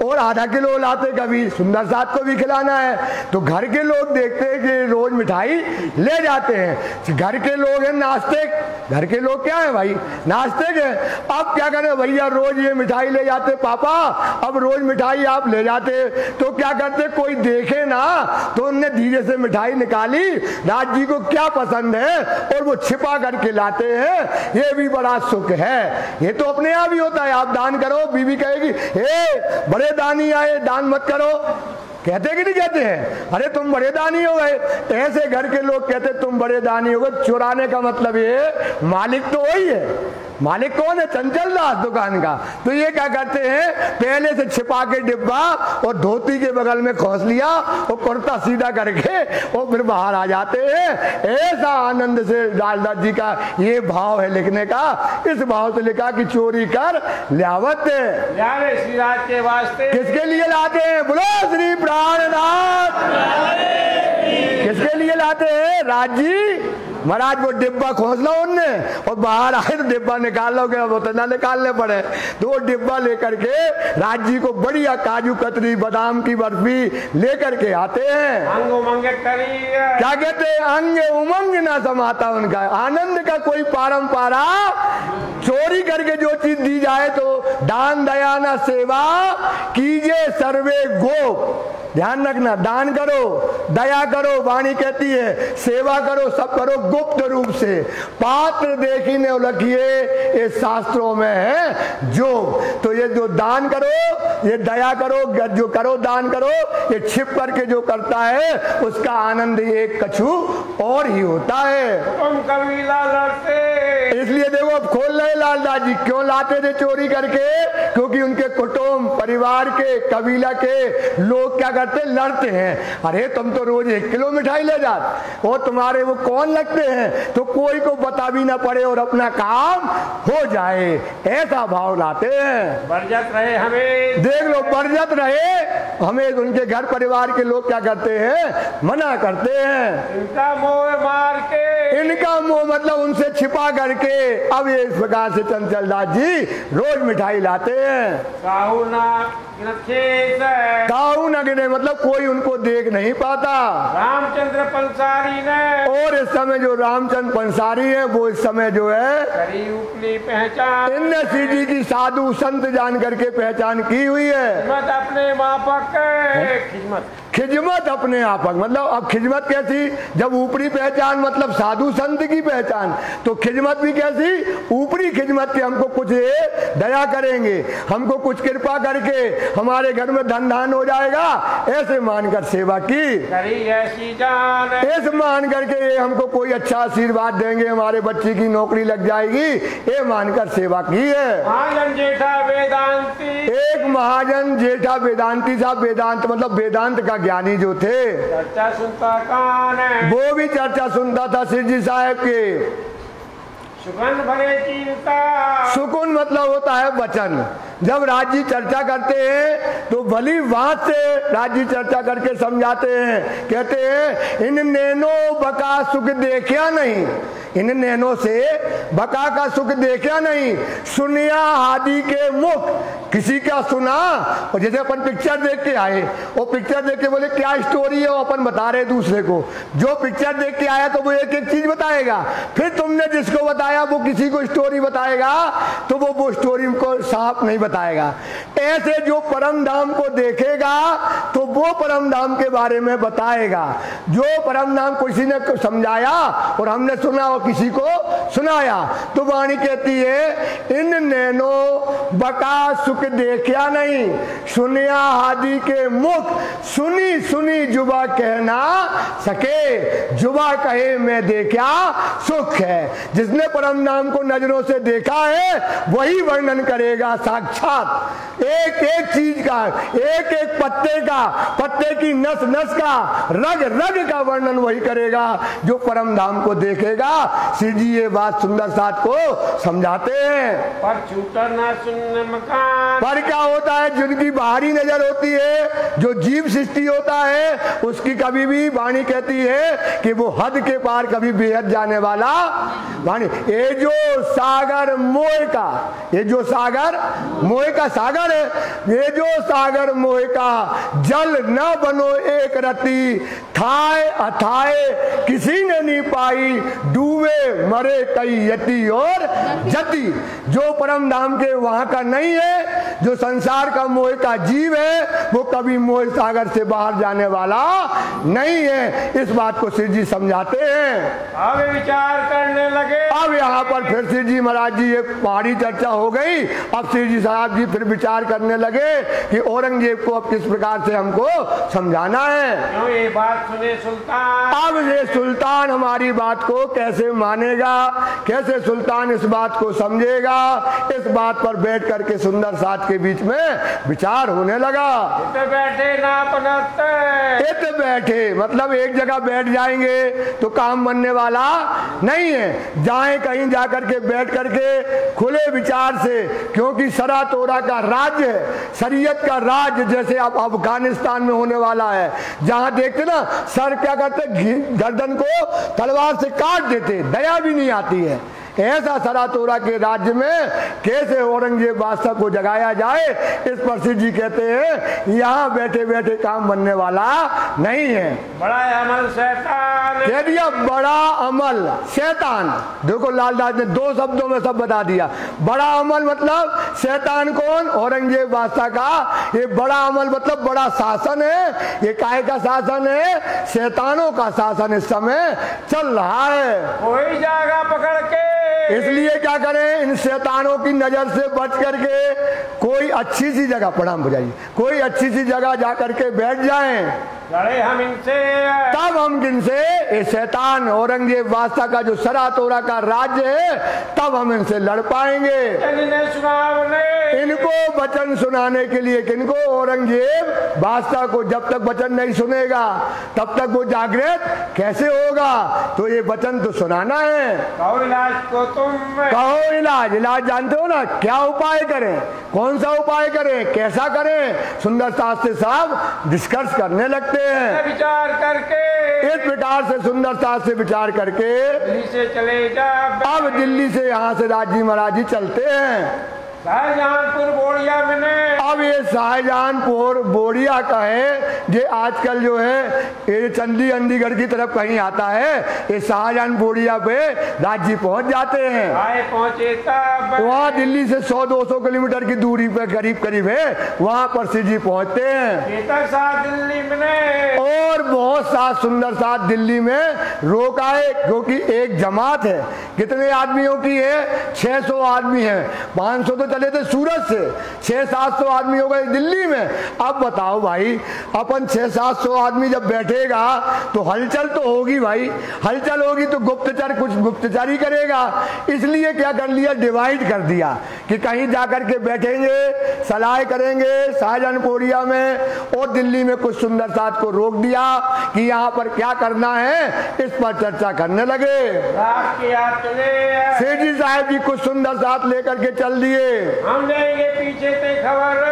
और आधा किलो लाते, कभी सुंदर साथ को भी खिलाना है। तो घर के लोग देखते हैं कि रोज मिठाई ले जाते हैं। घर के लोग हैं नास्तिक, घर के लोग क्या है भाई? नास्तिक है। अब क्या करें भैया, रोज ये मिठाई ले जाते पापा, अब रोज मिठाई आप ले जाते, तो क्या करते? कोई देखे ना तो उनने धीरे से मिठाई निकाली, राज जी को क्या पसंद है, और वो छिपा करके लाते हैं। ये भी बड़ा सुख है। ये तो अपने आप ही होता है। आप दान करो, बीवी कहेगी ए बड़े दानी आए, दान मत करो, कहते कि नहीं कहते हैं? अरे तुम बड़े दानी हो गए। ऐसे घर के लोग कहते तुम बड़े दानी हो गए। चुराने का मतलब ये मालिक तो वही है। मालिक कौन है? चंचल दास दुकान का। तो ये क्या करते हैं? पहले से छिपा के डिब्बा और धोती के बगल में खोस लिया और कुर्ता सीधा करके और फिर बाहर आ जाते हैं। ऐसा आनंद से लालदास जी का ये भाव है लिखने का। इस भाव से लिखा कि चोरी कर ल्यावत श्री राज के वास्ते। किसके लिए लाते हैं? बोलो श्री प्राणनाथ। किसके लिए लाते हैं? राज जी महाराज वो डिब्बा खोस लो उनने और बाहर आए तो डिब्बा निकाल लो, वो तो ना निकालने पड़े। तो वो डिब्बा लेकर के राज जी को बढ़िया काजू कतरी बादाम की बर्फी लेकर के आते हैं। अंग उमंग क्या कहते हैं? अंग उमंग ना समाता उनका, आनंद का कोई पारंपरा। चोरी करके जो चीज दी जाए तो दान दया न सेवा कीजिए सर्वे गो। ध्यान रखना, दान करो, दया करो, वाणी कहती है, सेवा करो, सब करो गुप्त रूप से। पात्र देखी ने उलखिए, ये शास्त्रों में है जो। तो ये जो दान करो, ये दया करो, जो करो दान करो, ये छिप करके जो करता है उसका आनंद एक कछु और ही होता है। तुम कबीला लड़ते, इसलिए देखो अब खोल रहे लालदास जी क्यों लाते थे चोरी करके, क्योंकि उनके कुटुंब परिवार के कबीला के लोग क्या करते? लड़ते हैं। अरे तुम तो रोज 1 किलो मिठाई ले जाते और तुम्हारे वो कौन लगते हैं, तो कोई को बता भी ना पड़े और अपना काम हो जाए, ऐसा भाव लाते हैं। बरजत रहे हमें, देख लो बरजत रहे हमें। उनके घर परिवार के लोग क्या करते हैं? मना करते हैं। इनका मोह मार के, इनका मोह मतलब उनसे छिपा करके। अब ये इस प्रकार से चंचल दास जी रोज मिठाई लाते हैं। काहू न गिने मतलब कोई उनको देख नहीं पाता। रामचंद्र पंसारी ने, और इस समय जो रामचंद्र पंसारी है वो इस समय जो है करी उपली पहचान, इनने श्री जी की साधु संत जान करके पहचान की हुई है। खिदमत अपने मापक, खिदमत अपने आपक मतलब अब खिदमत कैसी? जब ऊपरी पहचान मतलब साधु संत की पहचान, तो खिदमत भी कैसी? ऊपरी खिदमत के हमको कुछ दया करेंगे, हमको कुछ कृपा करके हमारे घर में धन धान हो जाएगा, ऐसे मानकर सेवा की। करी ऐसी जान, ऐसे मान करके ये हमको कोई अच्छा आशीर्वाद देंगे, हमारे बच्चे की नौकरी लग जाएगी, ये मानकर सेवा की है। महाजन जेठा वेदांती, एक महाजन जेठा वेदांती साहब, वेदांत मतलब वेदांत का ज्ञानी जो थे, चर्चा सुनता कौन है? वो भी चर्चा सुनता था श्री जी साहब के। सुगंध भरे चिंता, सुकून मतलब होता है वचन। जब राज जी चर्चा करते हैं तो भली बात से राज जी चर्चा करके समझाते हैं। कहते हैं इन नैनो बका सुख देखा नहीं, इन नैनो से बका का सुख देखा नहीं, सुनिया हादी के मुख, किसी का सुना। और जैसे अपन पिक्चर देख के आए और पिक्चर देख के बोले क्या स्टोरी है, वो अपन बता रहे दूसरे को। जो पिक्चर देख के आया तो वो एक एक चीज बताएगा, फिर तुमने जिसको बताया वो किसी को स्टोरी बताएगा, तो वो स्टोरी को साफ नहीं बताएगा। ऐसे जो परम धाम को देखेगा तो वो परम धाम के बारे में बताएगा। जो परम धाम किसी ने समझाया और हमने सुना और किसी को सुनाया, तो वाणी कहती है इन नैनो बका सुख देखा नहीं, सुनिया हादी के मुख, सुनी सुनी जुबा कहना सके, जुबा कहे मैं देखा सुख है। जिसने परम नाम को नजरों से देखा है वही वर्णन करेगा साक्षात, एक एक चीज का, एक एक पत्ते का, पत्ते की नस नस का, रग रग का वर्णन वही करेगा जो परम धाम को देखेगा। श्री जी ये बात सुंदर साथ को समझाते हैं। पर छूटा ना सुनने मकान, पर क्या होता है, जिनकी बाहरी नजर होती है, जो जीव सृष्टि होता है, उसकी कभी भी वाणी कहती है कि वो हद के पार कभी बेहद जाने वाला वाणी। ये जो सागर मोह का, ये जो सागर मोह का सागर है, ये जो सागर मोह का जल न बनो एक रति, थाए अथाए किसी ने नहीं पाई, डूबे मरे कई यति और जति। जो परम धाम के वहां का नहीं है, जो संसार का मोह का जीव है, वो कभी मोह सागर से बाहर जाने वाला नहीं है। इस बात को श्री जी समझाते हैं। अब विचार करने लगे। अब यहाँ पर फिर श्री जी महाराज जी, ये पहाड़ी चर्चा हो गई। अब श्री जी साहब जी फिर विचार करने लगे कि औरंगजेब को अब किस प्रकार से हमको समझाना है। क्यों ये बात सुने सुल्तान? अब ये सुल्तान हमारी बात को कैसे मानेगा, कैसे सुल्तान इस बात को समझेगा, इस बात पर बैठ करके सुंदर साथ के बीच में विचार होने लगा। इत बैठे ना बनते, इत बैठे मतलब एक जगह बैठ जाएंगे तो काम बनने वाला नहीं है। जाएं कहीं जाकर के बैठ करके खुले विचार से, क्योंकि सरा तोरा का राज्य है, शरीयत का राज्य, जैसे अब अफगानिस्तान में होने वाला है, जहां देखते ना सर क्या करते, गर्दन को तलवार से काट देते, दया भी नहीं आती है। ऐसा सरा तोरा के राज्य में कैसे औरंगजेब बादशाह को जगाया जाए, इस पर श्री जी कहते हैं यहाँ बैठे बैठे काम बनने वाला नहीं है। बड़ा अमल शैतान, कह दिया बड़ा अमल शैतान। देखो लालदास ने दो शब्दों में सब बता दिया। बड़ा अमल मतलब शैतान कौन, औरंगजेब बादशाह का। ये बड़ा अमल मतलब बड़ा शासन है। ये काहे का शासन है, शैतानों का शासन इस समय चल रहा है। कोई जागा पकड़ के, इसलिए क्या करें, इन शैतानों की नजर से बच करके कोई अच्छी सी जगह, प्रणाम बजाइए, कोई अच्छी सी जगह जा करके बैठ जाएं, लड़े हम इनसे, तब हम किनसे, ये शैतान औरंगजेब बादशाह का जो सरा तोरा का राज्य है, तब हम इनसे लड़ पाएंगे। इनको वचन सुनाने के लिए, किनको, औरंगजेब बादशाह को जब तक वचन नहीं सुनेगा तब तक वो जागृत कैसे होगा। तो ये वचन तो सुनाना है। कहो इलाज को तुम, कहो इलाज, इलाज जानते हो ना, क्या उपाय करें, कौन सा उपाय करें, कैसा करें। सुंदर शास्त्री साहब डिस्कस करने लगते हैं। विचार करके, इस प्रकार से सुंदर शास्त्री विचार करके दिल्ली से चले जा। अब दिल्ली से यहाँ से राजी महाराज जी चलते हैं शाहजहानपुर बोड़िया में। अब ये शाहजहानपुर बोड़िया का है, ये आजकल जो है ये चंदी अंडीगढ़ की तरफ कहीं आता है, ये शाहजहान बोड़िया पे राज्य पहुंच जाते हैं। आए पहुंचे तब वहाँ दिल्ली से 100-200 किलोमीटर की दूरी पे करीब करीब है, वहाँ पर श्री जी पहुंचते हैं। दिल्ली में और बहुत साथ सुंदर साथ दिल्ली में रोकाए, क्योंकि एक जमात है। कितने आदमियों की है, 600 आदमी है। 500 तो चले थे सूरत से, 600-700 आदमी हो गए दिल्ली में। अब बताओ भाई, अपन 600-700 आदमी जब बैठेगा तो हलचल तो होगी भाई, हलचल होगी तो गुप्तचर कुछ गुप्तचरी करेगा। इसलिए क्या कर लिया, डिवाइड कर दिया कि कहीं जाकर के बैठेंगे, सलाह करेंगे शाहजहानपुरिया में, और दिल्ली में कुछ सुंदर साथ को रोक दिया कि यहाँ पर क्या करना है, इस पर चर्चा करने लगे। सेठ जी साहब जी कुछ सुंदर साथ लेकर के चल दिए। हम देंगे पीछे से खबर,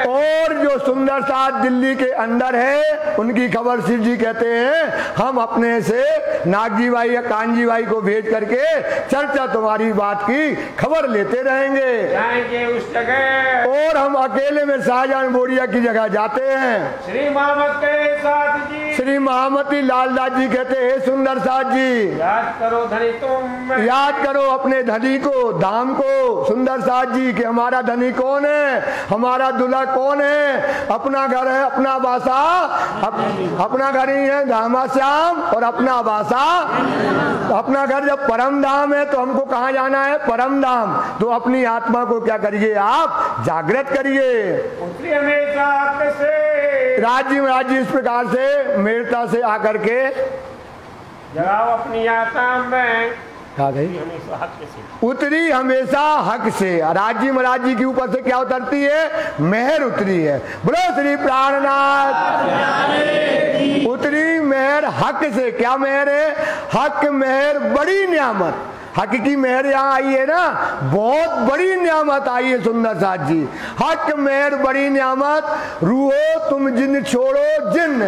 और जो सुंदर साथ दिल्ली के अंदर है उनकी खबर शिव जी कहते हैं हम अपने से नागजी भाई या कानजी भाई को भेज करके चर्चा तुम्हारी बात की खबर लेते रहेंगे। जाएंगे उस जगह, और हम अकेले में शाहजहां बोरिया की जगह जाते हैं। श्री मोहम्मद के साथ जी, श्री महामती लालदास जी कहते हैं, सुंदर साथ जी याद करो धनी तुम, याद करो अपने धनी को, धाम को, सुंदर साथ जी कि हमारा धनी कौन है, हमारा दूल्हा कौन है। अपना घर है, अपना बासा, अपना घर ही है धामा श्याम, और अपना बासा अपना घर। जब परम धाम है तो हमको कहाँ जाना है, परम धाम। तो अपनी आत्मा को क्या करिए, आप जागृत करिए। उतरी हमेशा आपसे, राज्य इस प्रकार से मेरता से आकर के जगाओ अपनी आत्मा में, आ गई हमेशा हक से, उतरी हमेशा हक से। राज्य महाराज जी के ऊपर से क्या उतरती है, मेहर उतरी है। बोलो श्री प्राणनाथ, उतरी मेहर हक से। क्या मेहर है, हक मेहर बड़ी नियामत। हक की मेहर यहाँ आई है ना, बहुत बड़ी नियामत आई है सुंदर साथ जी। हक मेहर बड़ी नियामत, रूहो तुम जिन छोड़ो जिन,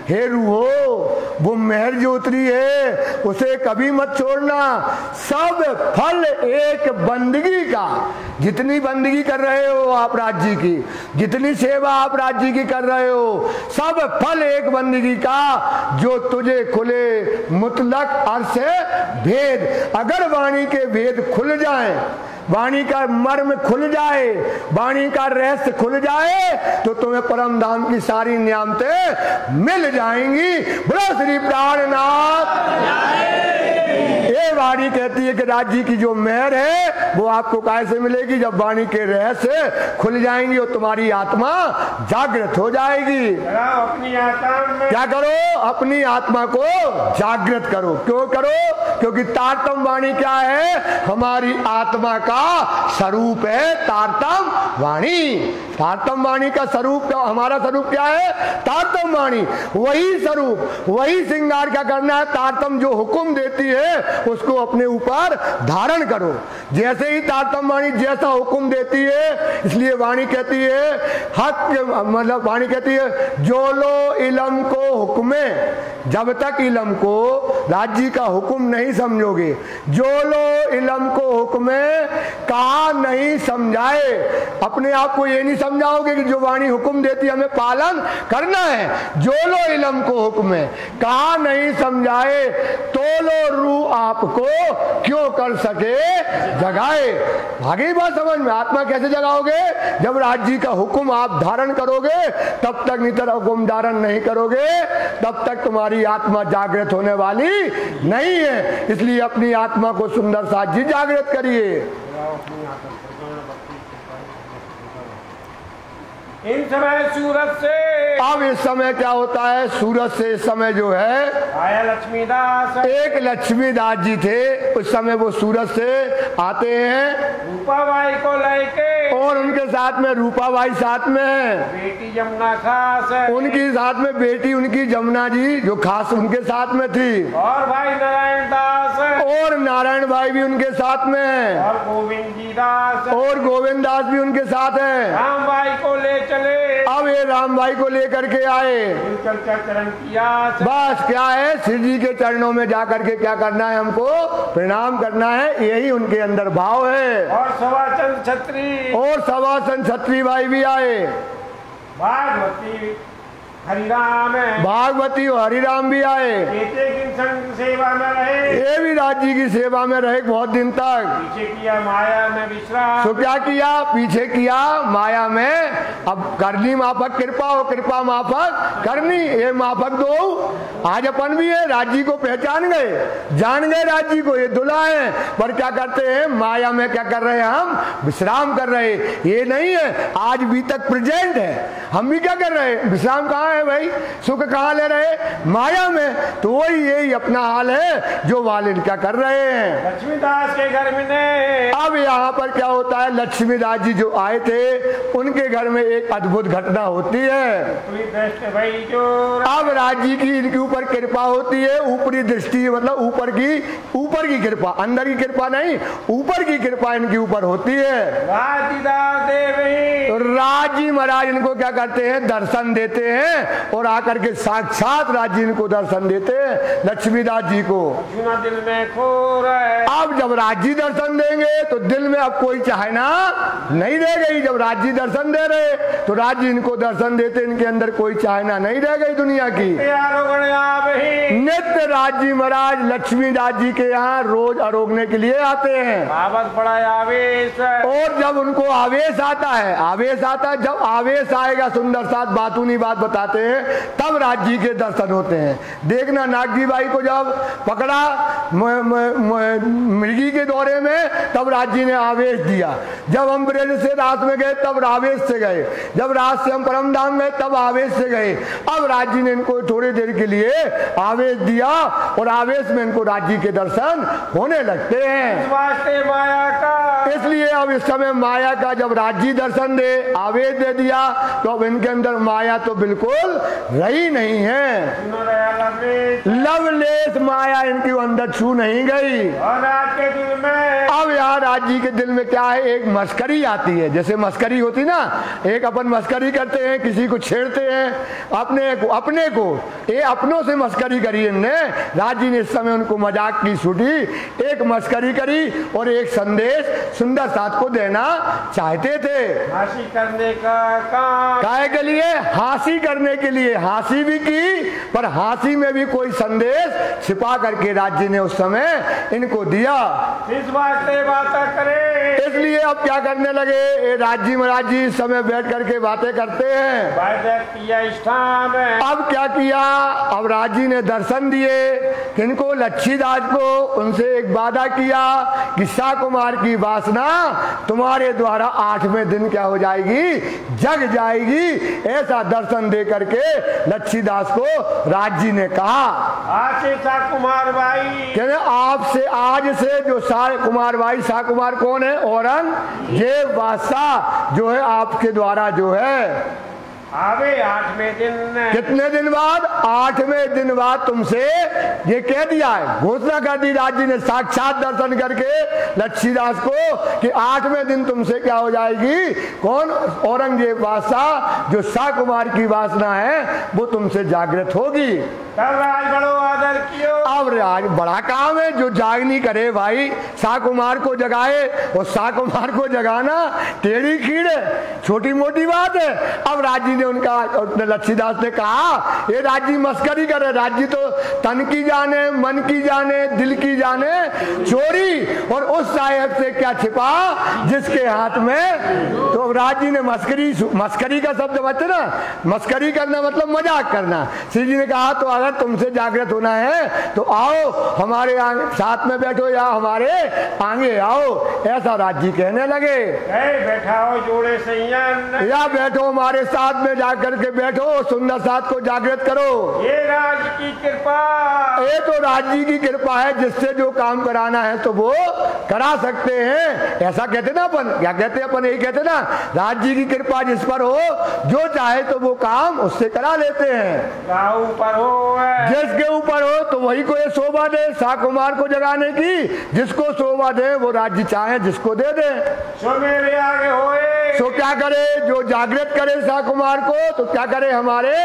हे रूहो वो मेहर जो उतरी है उसे कभी मत छोड़ना। सब फल एक बंदगी का, जितनी बंदगी कर रहे हो आप राज्य की, जितनी सेवा आप राज्य की कर रहे हो, सब फल एक बंदगी का जो तुझे खुले मुतलक अर्थ से भेद। अगर वाणी के भेद खुल जाए, वाणी का मर्म खुल जाए, वाणी का रहस्य खुल जाए, तो तुम्हें परम धाम की सारी नियामतें मिल जाएंगी। बोलो श्री प्राणनाथ। ये वाणी कहती है कि राज्य की जो मेहर है वो आपको कैसे मिलेगी, जब वाणी के रहस्य खुल जाएंगी और तुम्हारी आत्मा जागृत हो जाएगी। अपनी आत्मा में क्या करो, अपनी आत्मा को जागृत करो। क्यों करो, क्योंकि तारतम वाणी क्या है, हमारी आत्मा का स्वरूप है तारतम वाणी। तारतम वाणी का स्वरूप, हमारा स्वरूप क्या है, तारतम वाणी। वही स्वरूप, वही श्रृंगार क्या करना है, तारतम जो हुक्म देती है उसको अपने ऊपर धारण करो। जैसे ही तारतम वाणी जैसा हुक्म देती है, इसलिए वाणी कहती है हक, मतलब वाणी कहती है जो लो इलम को हुक्मे, जब तक इलम को राज्य का हुक्म नहीं समझोगे, जो लो इलम को हुक्मे कहा नहीं समझाए। अपने आप को ये नहीं समझाओगे कि जो वाणी हुक्म देती है हमें पालन करना है। जो लो इलम को हुक्मे कहा नहीं समझाए, तो लो रू आपको क्यों कर सके जगाए। आगे बात समझ में, आत्मा कैसे जगाओगे, जब राज्य का हुक्म आप धारण करोगे, तब तक नितर हुक्म धारण नहीं करोगे तब तक तुम्हारी आत्मा जागृत होने वाली नहीं है। इसलिए अपनी आत्मा को सुंदर साथ जी जागृत करिए। इन समय सूरज से, अब इस समय क्या होता है, सूरज से इस समय जो है आया लक्ष्मीदास, एक लक्ष्मीदास जी थे, उस समय वो सूरज से आते हैं रूपाबाई को लेके, और उनके साथ में रूपाबाई साथ में है, बेटी जमुना खास है, उनकी साथ में बेटी उनकी जमुना जी जो खास उनके साथ में थी, और भाई नारायण दास है, और नारायण भाई भी उनके साथ में है, और गोविंद जी दास है, और गोविंद दास भी उनके साथ है। राम भाई को ले चले, अब ये राम भाई को लेकर के आए, चरण किया, बस क्या है, श्री जी के चरणों में जाकर के क्या करना है, हमको प्रणाम करना है, यही उनके अंदर भाव है। और सवाचंद छत्री, और सवासन छत्री भाई भी आए, भागवती हरिराम है, भागवती और हरिराम भी आए, बेटे की संग सेवा में रहे, ये भी राज्य की सेवा में रहे बहुत दिन तक। पीछे किया माया में विश्राम, तो क्या किया, पीछे किया माया में। अब करनी माफक कृपा हो, कृपा माफक करनी, ये माफक दो। आज अपन भी है, राज्य को पहचान गए, जान गए राज्य को, ये दुल्हा है, पर क्या करते हैं, माया में क्या कर रहे हैं, हम विश्राम कर रहे। ये नहीं है, आज भी तक प्रेजेंट है, हम भी क्या कर रहे हैं, विश्राम कहाँ है भाई, सुख कहाँ ले रहे, माया में। तो वही यही अपना हाल है जो वालिद क्या कर रहे हैं। लक्ष्मीदास के घर में ने, अब यहाँ पर क्या होता है, लक्ष्मीदास जी जो आए थे उनके घर में एक अद्भुत घटना होती है। भाई जो अब राज्य की इनके ऊपर कृपा होती है, ऊपरी दृष्टि, मतलब ऊपर की कृपा, अंदर की कृपा नहीं, ऊपर की कृपा इनके ऊपर होती है। राजीदास देवी, तो राजी महाराज इनको क्या करते हैं, दर्शन देते हैं। हैं और आकर के साक्षात राज जी को दर्शन देते हैं, लक्ष्मीदास जी को। दिल में खो रहे। अब जब राज जी दर्शन देंगे तो दिल में अब कोई चाहना नहीं रह गई। जब राज जी दर्शन दे रहे तो राज जी इनको दर्शन देते, इनके अंदर कोई चाहना नहीं रह गई दुनिया की। नित्य राज जी महाराज लक्ष्मीदास जी के यहाँ रोज आरोगने के लिए आते हैं। बड़ा आवेश है। और जब उनको आवेश आता है, आवेश आता है, जब आवेश आएगा सुंदर साथ बातूनी बात बताते हैं तब राज जी के दर्शन होते हैं। देखना नागजी बाई को जब पकड़ा मृगी के दौरे में तब राज जी ने आवेश दिया। जब हम ब्रज से रात में गए तब आवेश से गए, जब रात से हम परम धाम गए तब आवेश से गए। अब राज जी ने इनको थोड़ी देर के लिए आवेश दिया और आवेश में इनको राज जी के दर्शन होने लगते हैं। माया का इसलिए अब इस समय माया का जब राज जी दर्शन दे, आवेश दे दिया तो अब इनके अंदर माया तो बिल्कुल रही नहीं है। लवलेश माया इनके अंदर छू नहीं गई। और आज के दिल में अब यहाँ राज जी के दिल में क्या है, एक मस्करी आती है। जैसे मस्करी होती ना, एक अपन मस्करी करते हैं, किसी को छेड़ते हैं, अपने को ये अपनों से मस्करी करी इनने। राज जी ने इस समय उनको मजाक की छुटी, एक मस्करी करी और एक संदेश सुंदर साथ को देना चाहते थे। हंसी करने का काम काहे के लिए? हंसी करने के लिए। हंसी भी की पर हंसी में भी कोई संदेश छिपा करके राज जी ने उस समय इनको दिया। इस बात से बात करे। इसलिए अब क्या करने लगे, राज जी महाराज जी इस समय बैठ करके बातें करते हैं। अब क्या किया, अब राज जी ने दर्शन दिए किनको, लच्छीदास को। उनसे एक वादा किया कि सा कुमार की वासना तुम्हारे द्वारा 8वें दिन क्या हो जाएगी, जग जाएगी। ऐसा दर्शन दे करके लच्छीदास को राज जी ने कहा। आज से सा कुमार भाई कहने आपसे आज से जो सा कुमार भाई, सा कुमार कौन है, औरंगजेब बादशाह जो है आपके द्वारा जो है आवे 8वें दिन। कितने दिन बाद? 8वें दिन बाद तुमसे ये कह दिया है, घोषणा कर दी राज जी ने साक्षात दर्शन करके लच्छीदास को कि 8वें दिन तुमसे क्या हो जाएगी, कौन, औरंगजेब बादशाह जो सा कुमार की वासना है वो तुमसे जागृत होगी। तब राज बड़ो आदर कियो। अब राज बड़ा काम है, जो जाग नहीं करे भाई, सा कुमार को जगाए, और सा कुमार को जगाना टेढ़ी खीड़ है, छोटी मोटी बात है। अब राज जी ने उनका, लच्छीदास ने कहा ये राज जी मस्करी कर रहे, राज जी तो तन की जाने, मन की जाने, दिल की जाने चोरी, और उस साहेब से क्या छिपा जिसके हाथ में। तो राज जी ने मस्करी का शब्द बचे ना, मस्करी करना मतलब मजाक करना। श्री जी ने कहा तो अगर तुमसे जागृत होना है तो आओ हमारे साथ में बैठो या हमारे आगे आओ, ऐसा राज जी कहने लगे। बैठाओ जोड़े संयन, या बैठो हमारे साथ में जाकर के बैठो, सुंदर साथ को जागृत करो। ये राज की कृपा, ये तो राज जी की कृपा है, जिससे जो काम कराना है तो वो करा सकते हैं। ऐसा कहते ना अपन, क्या कहते हैं अपन, यही कहते ना, राज जी की कृपा जिस पर हो, जो चाहे तो वो काम उससे करा लेते हैं। ऊपर हो, जिसके ऊपर हो तो वही को ये शोभा दे, सा कुमार को जगाने की, जिसको शोभा दे वो राज जी चाहे जिसको दे दे। सो मेरे आगे होए, तो क्या करे, जो जागृत करे सा कुमार को, तो क्या करे, हमारे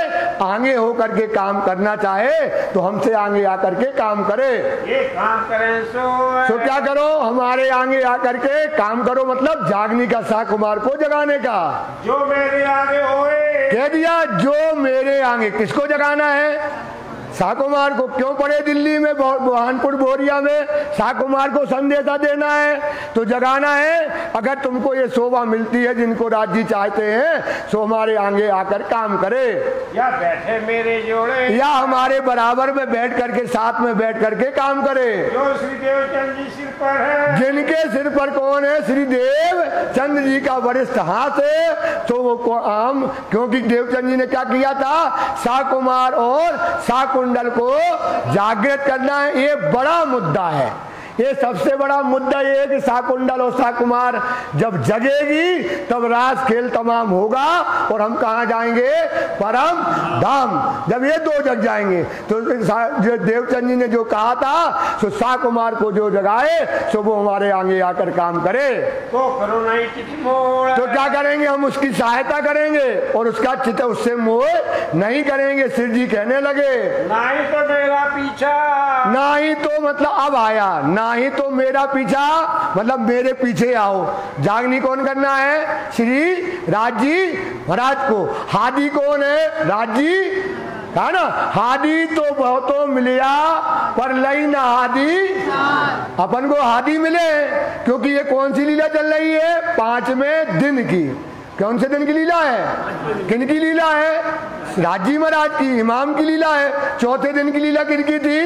आगे हो करके काम करना चाहे तो हमसे आगे आकर के काम करे। ये काम करें सो क्या करो, हमारे आगे आकर के काम करो, मतलब जागने का, सा कुमार को जगाने का। जो मेरे आगे होए, कह दिया जो मेरे आगे, किसको जगाना है, सा कुमार को। क्यों पड़े दिल्ली में, बुरहानपुर बोरिया में, सा कुमार को संदेशा देना है तो जगाना है। अगर तुमको ये शोभा मिलती है जिनको राज जी चाहते हैं सो हमारे आगे आकर काम करे, या बैठे मेरे जोड़े, या हमारे बराबर में बैठ करके, साथ में बैठ करके काम करे। जो श्री देवचंद जी सिर पर है, जिनके सिर पर कौन है, श्री देव चंद्र जी का वरिष्ठ हाथ है, तो वो आम, क्योंकि देवचंद जी ने क्या किया था, सा कुमार और सा कुंडल को जागृत करना है। ये बड़ा मुद्दा है, ये सबसे बड़ा मुद्दा ये है कि शाकुंतल और शाकुमार जब जगेगी तब रास खेल तमाम होगा और हम कहाँ जाएंगे, परम धाम। जब ये दो जग जाएंगे तो जो देवचंद जी ने जो कहा था सो शाकुमार को जो जगाए सो वो हमारे आगे आकर काम करे। तो करुणा ही चित मोह, तो क्या करेंगे, हम उसकी सहायता करेंगे और उसका चित्त उससे मोह नहीं करेंगे। शिव जी कहने लगे नहीं तो मेरा पीछा, ना ही तो मतलब अब आया, ना ही तो मेरा पीछा मतलब मेरे पीछे आओ। जागनी कौन करना है, श्री राज जी महाराज को। हादी कौन है, राज जी है ना। हादी तो बहुतों मिलिया पर लई ना हादी, अपन को हादी मिले क्योंकि ये कौन सी लीला चल रही है, 5वें दिन की। कौन से दिन की लीला है, किन की लीला है, राजी महाराज की, इमाम की लीला है। चौथे दिन की लीला किनकी थी,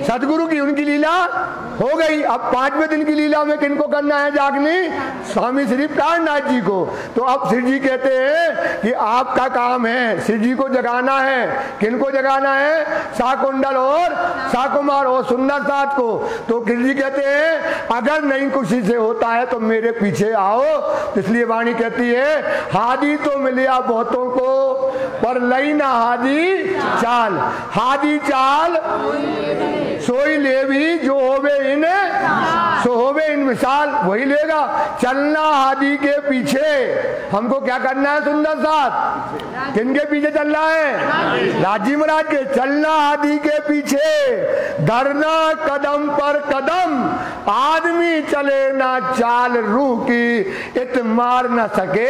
सदगुरु की, उनकी लीला हो गई। अब 5वें दिन की लीला में किनको करना है जागनी, स्वामी श्री प्राणनाथ जी को। तो अब श्री जी कहते हैं कि आपका काम है श्री जी को जगाना है। किनको जगाना है, शाकुंतल और शाकुमार और सुंदर साथ को। तो श्री जी कहते हैं अगर नहीं खुशी से होता है तो मेरे पीछे आओ। इसलिए वाणी कहती है हादी तो मिलिया बहुतों को पर लई ना हादी चाल। हादी चाल सोई ले भी जो होवे इन सो होवे इन मिसाल, वही लेगा। चलना हादी के पीछे, हमको क्या करना है सुंदर साथ, किनके पीछे चल रहा है, राजी महाराज के। चलना हादी के पीछे, धरना कदम पर कदम, आदमी चले ना चाल रूह की, इत मार न सके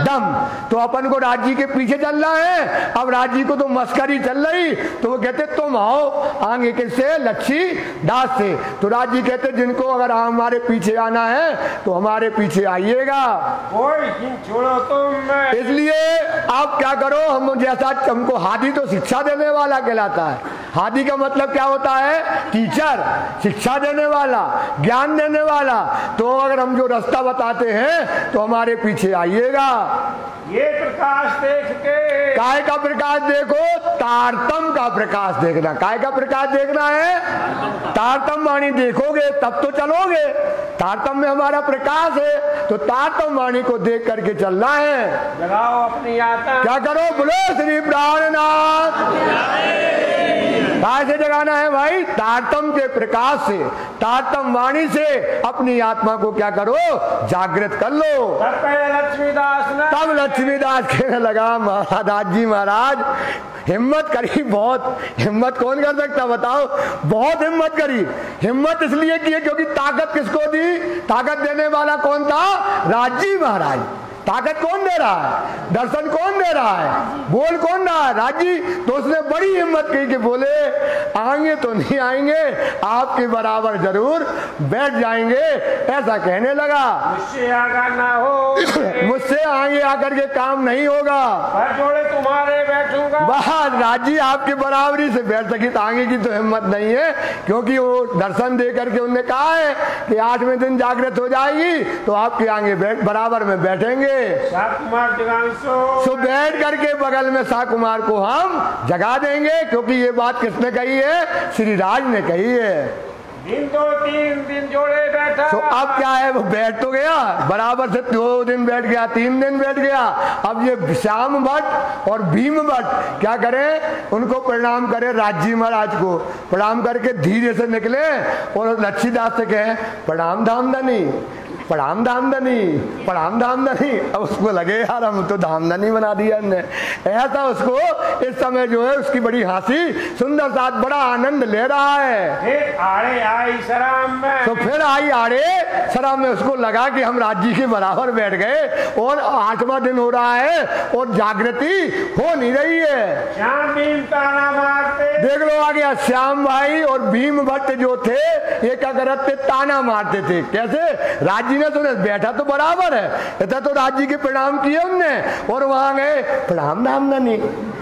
दम। तो अपन को राजी के पीछे चल रहा है। अब राजी को तो मस्करी चल रही, तो वो कहते तुम आओ आगे किससे, लच्छी दास से। तो राजी कहते जिनको अगर हमारे पीछे आना है तो हमारे पीछे आइएगा, कोई दिन छोड़ो तुम। इसलिए आप क्या करो, हम जैसा हमको हादी तो शिक्षा देने वाला कहलाता है। हादी का मतलब क्या होता है, टीचर, शिक्षा देने वाला, ज्ञान देने वाला। तो अगर हम जो रास्ता बताते हैं तो हमारे पीछे आइएगा। ये प्रकाश देख के, काय का प्रकाश देखो, तारतम का प्रकाश देखना। काय का प्रकाश देखना है, तारतम वाणी देखोगे तब तो चलोगे। तारतम में हमारा प्रकाश है, तो तारतम वाणी को देख करके चलना है। लगाओ अपनी आत्मा, क्या करो, बोलो श्री प्राणनाथ। कैसे जगाना है भाई, तारतम के प्रकाश से, तारतम वाणी से अपनी आत्मा को क्या करो, जागृत कर लो। लक्ष्मीदास ने, तब लक्ष्मीदास कहने लगा महाराज जी महाराज हिम्मत करी बहुत। हिम्मत कौन कर सकता बताओ, बहुत हिम्मत करी। हिम्मत इसलिए की क्योंकि ताकत किसको दी, ताकत देने वाला कौन था, राजी महाराज। ताकत कौन दे रहा है, दर्शन कौन दे रहा है, बोल कौन रहा है, राजी। तो उसने बड़ी हिम्मत की कि बोले आएंगे तो नहीं आएंगे, आपके बराबर जरूर बैठ जाएंगे। ऐसा कहने लगा, मुझसे आगा ना हो, मुझसे आगे आकर के काम नहीं होगा, पर जोड़े तुम्हारे बैठूंगा। बस राजी आपके बराबरी से बैठ सकी, तो आगे की तो हिम्मत नहीं है। क्योंकि वो दर्शन दे करके उन्होंने कहा है कि 8वें दिन जागृत हो जाएगी तो आपके आगे बराबर में बैठेंगे। शाकुमार सो बैठ करके बगल में शाकुमार को हम जगा देंगे। क्योंकि ये बात किसने कही है, श्री राज ने कही है। दिन 2-3 दिन जोड़े बैठा। तो अब क्या है, वो बैठ तो गया बराबर से, 2 दिन बैठ गया, 3 दिन बैठ गया। अब ये श्याम भट्ट और भीम भट्ट क्या करें, उनको प्रणाम करें, राजी महाराज को प्रणाम करके धीरे से निकले और लच्छीदास से कहे प्रणाम धामधनी, प्रणाम धामधनी, प्रणाम धामधनी। अब उसको लगे यार हम तो धामधनी बना दिया हमने, ऐसा उसको इस समय जो है उसकी बड़ी हंसी, सुंदर साथ बड़ा आनंद ले रहा है। फिर आड़े आई शराब में, तो फिर आई आड़े शराब में, उसको लगा कि हम राज्य के बराबर बैठ गए और 8वां दिन हो रहा है और जागृति हो नहीं रही है। श्याम भीम ताना मारते, देख लो आ गया, श्याम भाई और भीम भट्ट जो थे ये क्या करते, ताना मारते थे। कैसे, राज्य ने तो बैठा तो बराबर है, इतना तो राज्य के प्रणाम किए उनने और वहां गए प्रणाम धामधनी,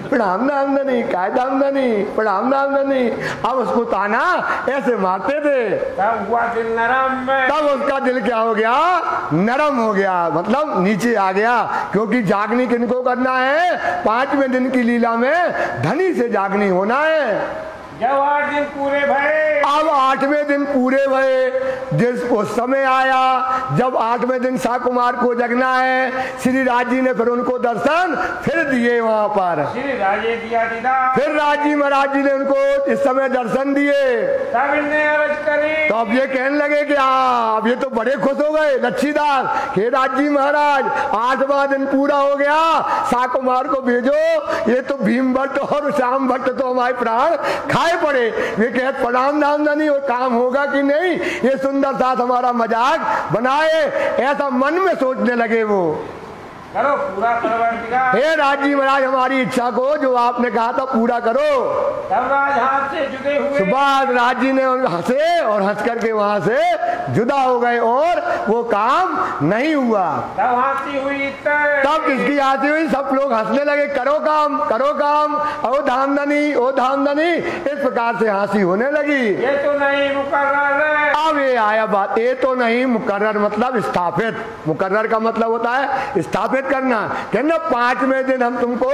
प्रणाम धामधनी, काय धामधनी, प्रणाम धामधनी। अब उसको ताना ऐसे मारते थे। तब हुआ दिल नरम में, तब उसका दिल क्या हो गया, नरम हो गया, मतलब नीचे आ गया। क्योंकि जागनी किनको करना है, 5वें दिन की लीला में धनी से जागनी होना है। जब 8 दिन पूरे भये, अब 8वें दिन पूरे भये, जिस उस समय आया जब 8वें दिन साकुमार को जगना है, श्री राज जी ने फिर उनको दर्शन फिर दिए वहां पर। श्री राजे दिया दीदा, फिर राज जी महाराज जी ने उनको इस समय दर्शन दिए। तब इनने अर्ज करी, तो अब ये कहने लगे कि हाँ, अब ये तो बड़े खुश हो गए लच्छीदास, हे राज जी महाराज 8वां दिन पूरा हो गया, साकुमार को भेजो, ये तो भीम भट्ट और श्याम भट्ट तो हमारे प्राण खाए पड़े। वे कहते प्रणाम नामदानी, और काम होगा कि नहीं, ये सुंदर साथ हमारा मजाक बनाए, ऐसा मन में सोचने लगे वो। करो पूरा परवरदिगार, हे राज जी महाराज हमारी इच्छा को जो आपने कहा था पूरा करो। तब राज हाथ से जुदे हुए, सुबह राज जी ने हंसे और हंस करके वहां से जुदा हो गए और वो काम नहीं हुआ। तब हंसी हुई, तब किसकी आती हुई, सब लोग हंसने लगे, करो काम करो काम, ओ धामधनी ओ धामधनी, इस प्रकार से हंसी होने लगी। ये तो नहीं मुकर्रर है। अब ये आया बात, ये तो नहीं मुकर्रर मतलब स्थापित, मुकर्रर का मतलब होता है स्थापित करना। कहना 5वें दिन हम तुमको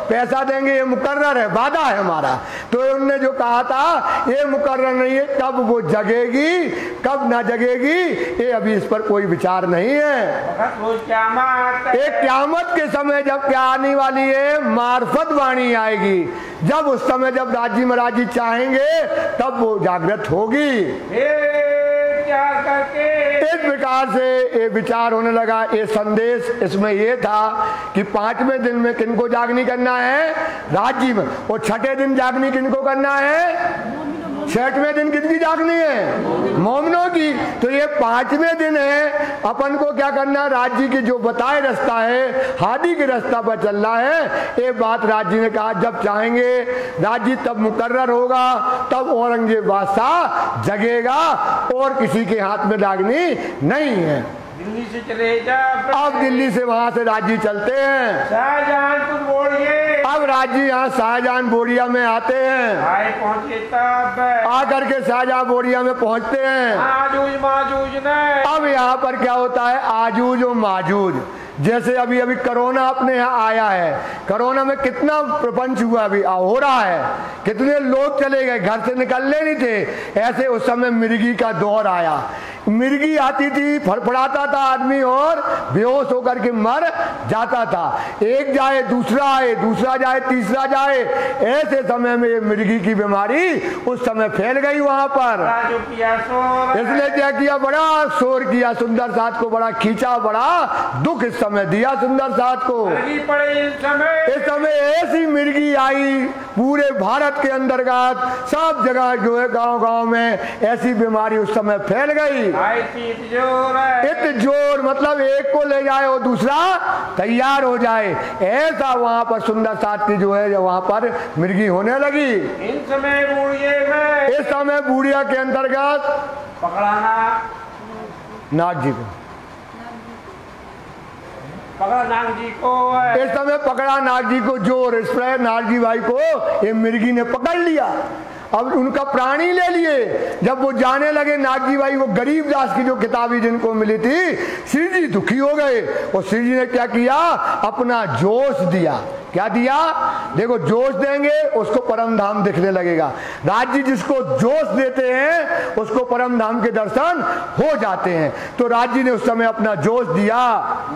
पैसा देंगे, ये मुकर्रर है, वादा है हमारा। तो उनने जो कहा था ये मुकर्रर नहीं है, कब वो जगेगी कब ना जगेगी ये अभी इस पर कोई विचार नहीं है। एक क़यामत के समय जब क्या आने वाली है, मार्फत वाणी आएगी, जब उस समय जब राज जी महाराज जी चाहेंगे तब वो जागृत होगी। क्या करके इस प्रकार से ये विचार होने लगा। ये संदेश इसमें ये था कि 5वें दिन में किनको जागनी करना है, राज्य में, और 6ठे दिन जागनी किनको करना है, 6वें दिन किसकी जागनी है, मोमिनों की। तो ये 5वें दिन है, अपन को क्या करना, राज्य की जो बताए रास्ता है, हादी के रास्ता पर चल रहा है। ये बात राज्य ने कहा जब चाहेंगे राज्य तब मुकर्रर होगा, तब औरंगजेब बादशाह जगेगा और किसी के हाथ में जागनी नहीं है। दिल्ली से चले जा, अब दिल्ली से वहां से राजी चलते हैं शाहजहानपुर बोलिए। अब राजी यहाँ शाहजहान बोरिया में आते हैं, आए पहुंचे तब आकर के शाहजहां बोरिया में पहुंचते हैं। आजूज माजूज ने, अब यहाँ पर क्या होता है, आजूज और माजूज, जैसे अभी अभी कोरोना अपने यहाँ आया है, कोरोना में कितना प्रपंच हुआ अभी हो रहा है, कितने लोग चले गए, घर से निकलने नहीं थे। ऐसे उस समय मिर्गी का दौर आया, मिर्गी आती थी, फड़फड़ाता था आदमी और बेहोश होकर के मर जाता था। एक जाए दूसरा आए, दूसरा जाए तीसरा जाए, ऐसे समय में ये मिर्गी की बीमारी उस समय फैल गई वहां पर। इसने क्या किया, बड़ा शोर किया, सुंदर साथ को बड़ा खींचा, बड़ा दुख इस समय दिया सुंदर साथ को। इस समय ऐसी मिर्गी आई पूरे भारत के अंतर्गत सब जगह जो है गांव-गांव में ऐसी बीमारी उस समय फैल गई। इत जोर मतलब एक को ले जाए और दूसरा तैयार हो जाए, ऐसा वहां पर सुंदर साथ की जो है वहां पर मिर्गी होने लगी। इस समय बूढ़िया के अंतर्गत पकड़ाना नाग जी को, पकड़ा नाग जी को, इस समय पकड़ा नाग जी को जोर, इस पर नाग जी भाई को ये मिर्गी ने पकड़ लिया। अब उनका प्राण ही ले लिए। जब वो जाने लगे नागजी भाई, वो गरीबदास की जो किताबी जिनको मिली थी, श्री जी दुखी हो गए और श्री जी ने क्या किया, अपना जोश दिया। क्या दिया, देखो जोश देंगे उसको परम धाम दिखने लगेगा। राज जी जिसको जोश देते हैं उसको परम धाम के दर्शन हो जाते हैं। तो राज जी ने उस समय अपना जोश दिया।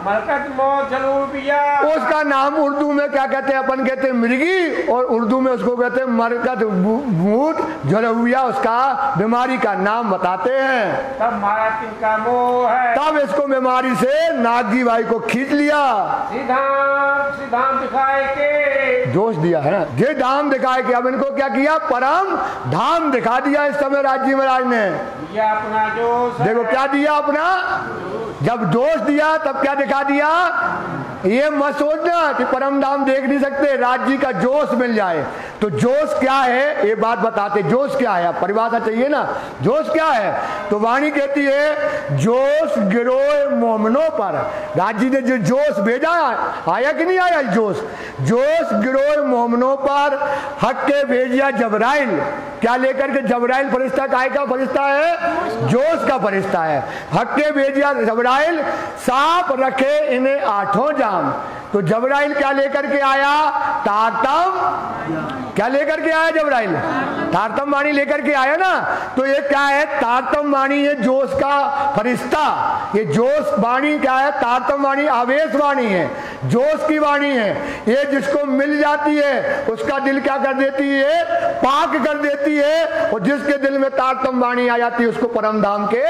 मरकत मौत जलूबिया, उसका नाम उर्दू में क्या कहते हैं, अपन कहते हैं मृगी, और उर्दू में उसको कहते हैं मरकत भूत जलूबिया, उसका बीमारी का नाम बताते हैं। तब मारा तिनका मोह है, तब इसको बीमारी से नागजी भाई को खींच लिया। सिद्धांत दिखाए के जोश दिया है ना, ये धाम दिखाए के। अब इनको क्या किया, परम धाम दिखा दिया इस समय राजी महाराज ने। दिया अपना जोश, देखो क्या दिया अपना, जब जोश दिया तब क्या दिखा दिया। ये मत सोचना कि परम धाम देख नहीं सकते, राज्य का जोश मिल जाए। तो जोश क्या है ये बात बताते, जोश क्या है, परिभाषा चाहिए ना, जोश क्या है। तो वाणी कहती है जोश गिरोए मोमनों पर। राज्य ने जो जोश भेजा, आया कि नहीं आया जोश, जोश गिरोए मोमनों पर हक के भेजिया जबराइल। क्या लेकर के, जबराइल फरिश्ता काय का फरिश्ता है, जोश का फरिश्ता है। हक के भेजिया जबराइल, सांप रखे इन्हें 8 जाम। तो जबराइल क्या लेकर के आया, तारतम। क्या लेकर के आया जबराइल, तारतम वाणी लेकर के आया ना, तो ये क्या है, तारतम वाणी है जोश का फरिश्ता। ये जोश वाणी क्या है, तारतम वाणी आवेश वाणी है, जोश की वाणी है। ये जिसको मिल जाती है उसका दिल क्या कर देती है, पाक कर देती है, और जिसके दिल में तारतम वाणी आ जाती है उसको परम धाम के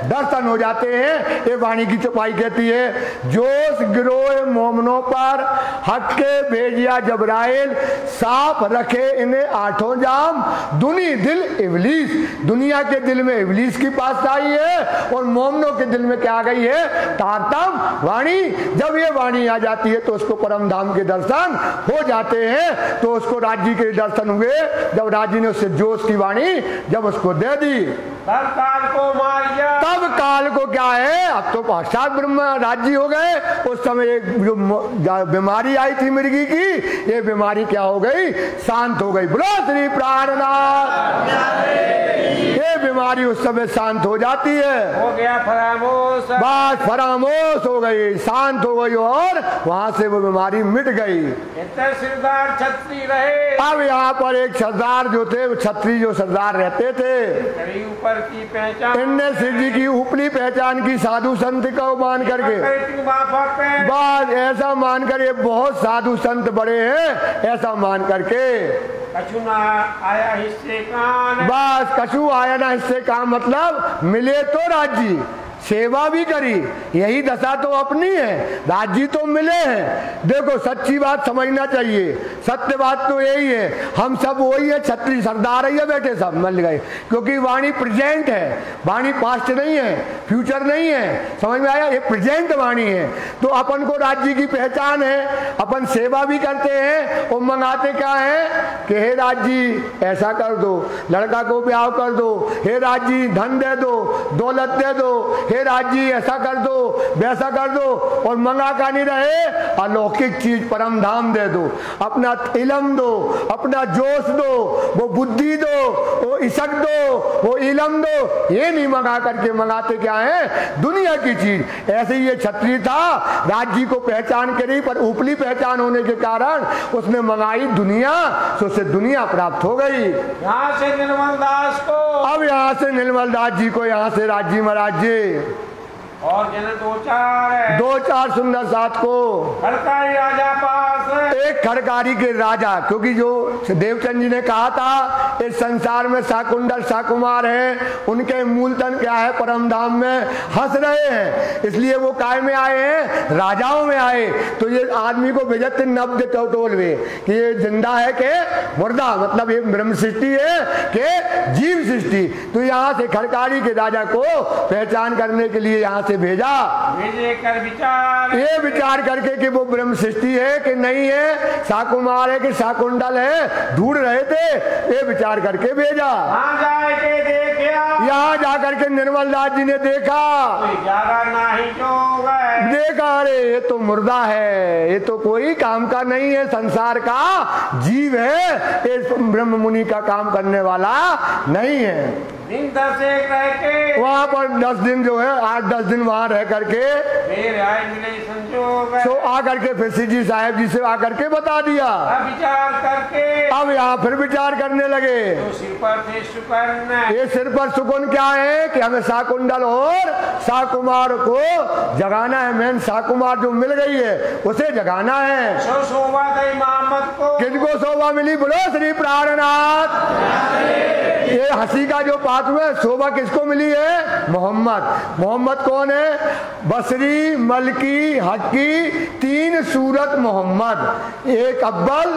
दर्शन हो जाते हैं। ये वाणी की चौपाई कहती है, जोश गिरोह मोमनों पर हक के भेजिया जबराइल, साफ रखे इन्हें आठों जाम, दुनी दिल इबलीस। दुनिया के दिल में इबलीस की पातशाही है और मोमनों के दिल में क्या आ गई है, तारतम वाणी। जब ये वाणी आ जाती है तो उसको परम धाम के दर्शन हो जाते हैं। तो उसको राज्य के दर्शन हुए जब राज्य ने उससे जोश की वाणी जब उसको दे दी, तब काल को मारिया, तब काल को क्या है, अब तो साक्षात ब्रह्म राज्य हो गए। उस समय एक जो बीमारी आई थी मिर्गी की, ये बीमारी क्या हो गई, शांत हो गई। बोलो श्री प्राणनाथ। ये बीमारी उस समय शांत हो जाती है, हो गया फरामोश, बस फरामोश हो गई, शांत हो गई और वहां से वो बीमारी मिट गई। इतने सरदार छत्री रहे। अब यहाँ पर एक सरदार जो थे, वो छत्री जो सरदार रहते थे, ऊपर की पहचान, इनने शिव जी की ऊपरी पहचान की साधु संत को मान करके, बस ऐसा मान कर, ये बहुत साधु संत बड़े हैं ऐसा मान करके, कछु ना आया हिस्से कान, बस कछु आया ना हिस्से का मतलब मिले तो राज्य, सेवा भी करी, यही दशा तो अपनी है, राज्य तो मिले हैं। देखो सच्ची बात समझना चाहिए, सत्य बात तो यही है, हम सब वही है, छत्री सरदार ही है, बैठे सब मिल गए, क्योंकि वाणी प्रेजेंट है, वाणी पास्ट नहीं है, फ्यूचर नहीं है, समझ में आया, ये प्रेजेंट वाणी है। तो अपन को राज्य की पहचान है, अपन सेवा भी करते हैं और मंगाते क्या है कि हे राज्य ऐसा कर दो, लड़का को ब्याह कर दो, हे राज्य धन दे दो, दौलत दे दो, हे राज्य ऐसा कर दो वैसा कर दो, और मंगा का नहीं रहे, अलौकिक चीज परम धाम दे दो, अपना इलम दो, अपना जोश दो, वो बुद्धि दो, वो इसक दो, वो इलम दो, ये नहीं मंगा करके मंगाते क्या है, दुनिया की चीज। ऐसे ही ये छत्री था, राज्य को पहचान करी पर ऊपरी पहचान होने के कारण उसने मंगाई दुनिया, तो उसे दुनिया प्राप्त हो गई। यहाँ से निर्मल दास को, अब यहाँ से निर्मल दास जी को, यहाँ से राज्य महाराज जी, और जन दो चार सुंदर साथ को, खड़कारी राजा पास, एक खड़कारी के राजा, क्योंकि जो देवचंद जी ने कहा था इस संसार में साकुंडल साकुमार है, उनके मूलतन क्या है, परम धाम में हंस रहे हैं, इसलिए वो काय में आए हैं, राजाओं में आए। तो ये आदमी को भेजत नब्द टोटोलवे कि ये जिंदा है के मुर्दा, मतलब ये ब्रह्म सृष्टि है के जीव सृष्टि। तो यहाँ से खड़कारी के राजा को पहचान करने के लिए यहाँ से भेजा, भेजे कर विचार, ये विचार करके कि वो ब्रह्म सृष्टि है कि नहीं है, साकुमार है कि साकुंडल है, ढूंढ रहे थे, ये विचार करके भेजा। वहाँ जाए के देखा, यहाँ जाकर के निर्मल दास जी ने देखा, देखा अरे ये तो मुर्दा है, ये तो कोई काम का नहीं है, संसार का जीव है, ये ब्रह्म मुनि का काम करने वाला नहीं है। दिन 10 एक रह के, वहाँ पर 10 दिन जो है, 8-10 दिन वहाँ रह करके फिर आए मिले संजोग, तो आकर के फिर जी साहब जी से आकर के बता दिया। अब विचार करके, अब यहाँ फिर विचार करने लगे, तो सिर पर थे सुकर्ण, ये सिर पर सुकून क्या है कि हमें साकुंडल और साकुमार को जगाना है, मेन साकुमार जो मिल गई है उसे जगाना है। शोभा दई मोहम्मद को, किनको शोभा मिली, बोलो श्री प्राणनाथ। ये हंसी का जो बात हुआ, शोभा किसको मिली है, मोहम्मद। मोहम्मद कौन है, बसरी मलकी हकी, 3 सूरत मोहम्मद, एक अव्वल,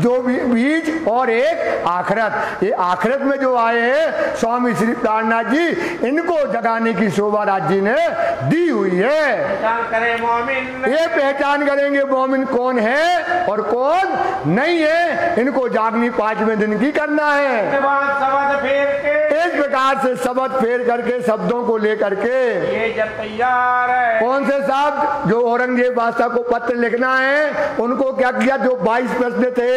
2 बीज और एक आखिरत। ये आखिरत में जो आए हैं स्वामी श्री प्राणनाथ जी, इनको जगाने की शोभा राज जी ने दी हुई है। पहचान करे मोमिन, ये पहचान करेंगे मोमिन कौन है और कौन नहीं है, इनको जागनी 5वें दिन की करना है। शब्द फेर के, इस प्रकार से शब्द फेर करके शब्दों को लेकर के, ये जब तैयार है, कौन से शब्द, जो औरंगजेब बादशाह को पत्र लिखना है, उनको क्या किया, जो 22 प्रश्न थे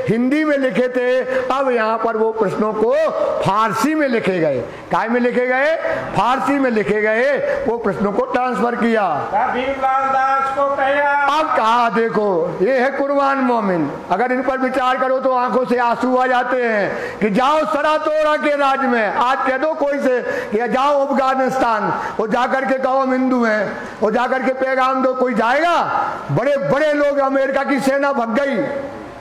हिंदी में लिखे थे, अब यहाँ पर वो प्रश्नों को फारसी में लिखे गए। काय में लिखे गए, फारसी में लिखे गए। वो प्रश्नों को ट्रांसफर किया। तब भीमलाल दास को कहा, अब कहा देखो ये है कुर्बान मोमिन, अगर इन पर विचार करो तो आंखों से आंसू आ जाते हैं कि जाओ सरातोरा के राज में, आज कह दो कोई से कि जाओ अफगानिस्तान, वो जाकर के कहो हम हिंदू हैं, वो जाकर के पैगाम दो, कोई जाएगा? बड़े बड़े लोग, अमेरिका की सेना भग गई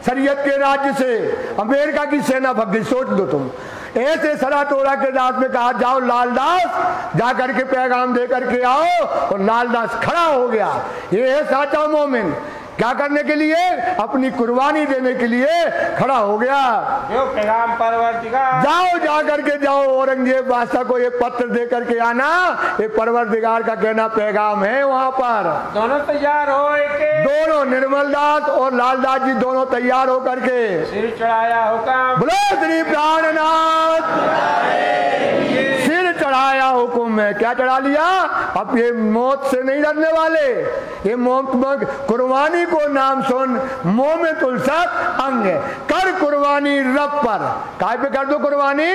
शरीयत के राज्य से, अमेरिका की सेना भग गई, सोच दो तुम। ऐसे सरातोरा के राज में कहा जाओ लालदास जाकर के पैगाम दे करके आओ, और लालदास खड़ा हो गया। ये है साचा मोमिन, क्या करने के लिए? अपनी कुर्बानी देने के लिए खड़ा हो गया। जो पैगाम परवरदिगार, जाओ जाकर के जाओ औरंगजेब बादशाह को ये पत्र दे करके आना, ये परवरदिगार का कहना पैगाम है वहां पर। दोनों तैयार हो के, दोनों निर्मल दास और लालदास जी दोनों तैयार होकर के सिर चढ़ाया हुक्म, बोलो श्री प्राणनाथ, सिर चढ़ाया हुक्म है। क्या चढ़ा लिया? अब ये मौत से नहीं डरने वाले, ये मौत कुर्बानी को नाम सुन मोह में तुलसत अंग है, कर कुर्बानी रब पर, काय पे कर दो कुर्बानी?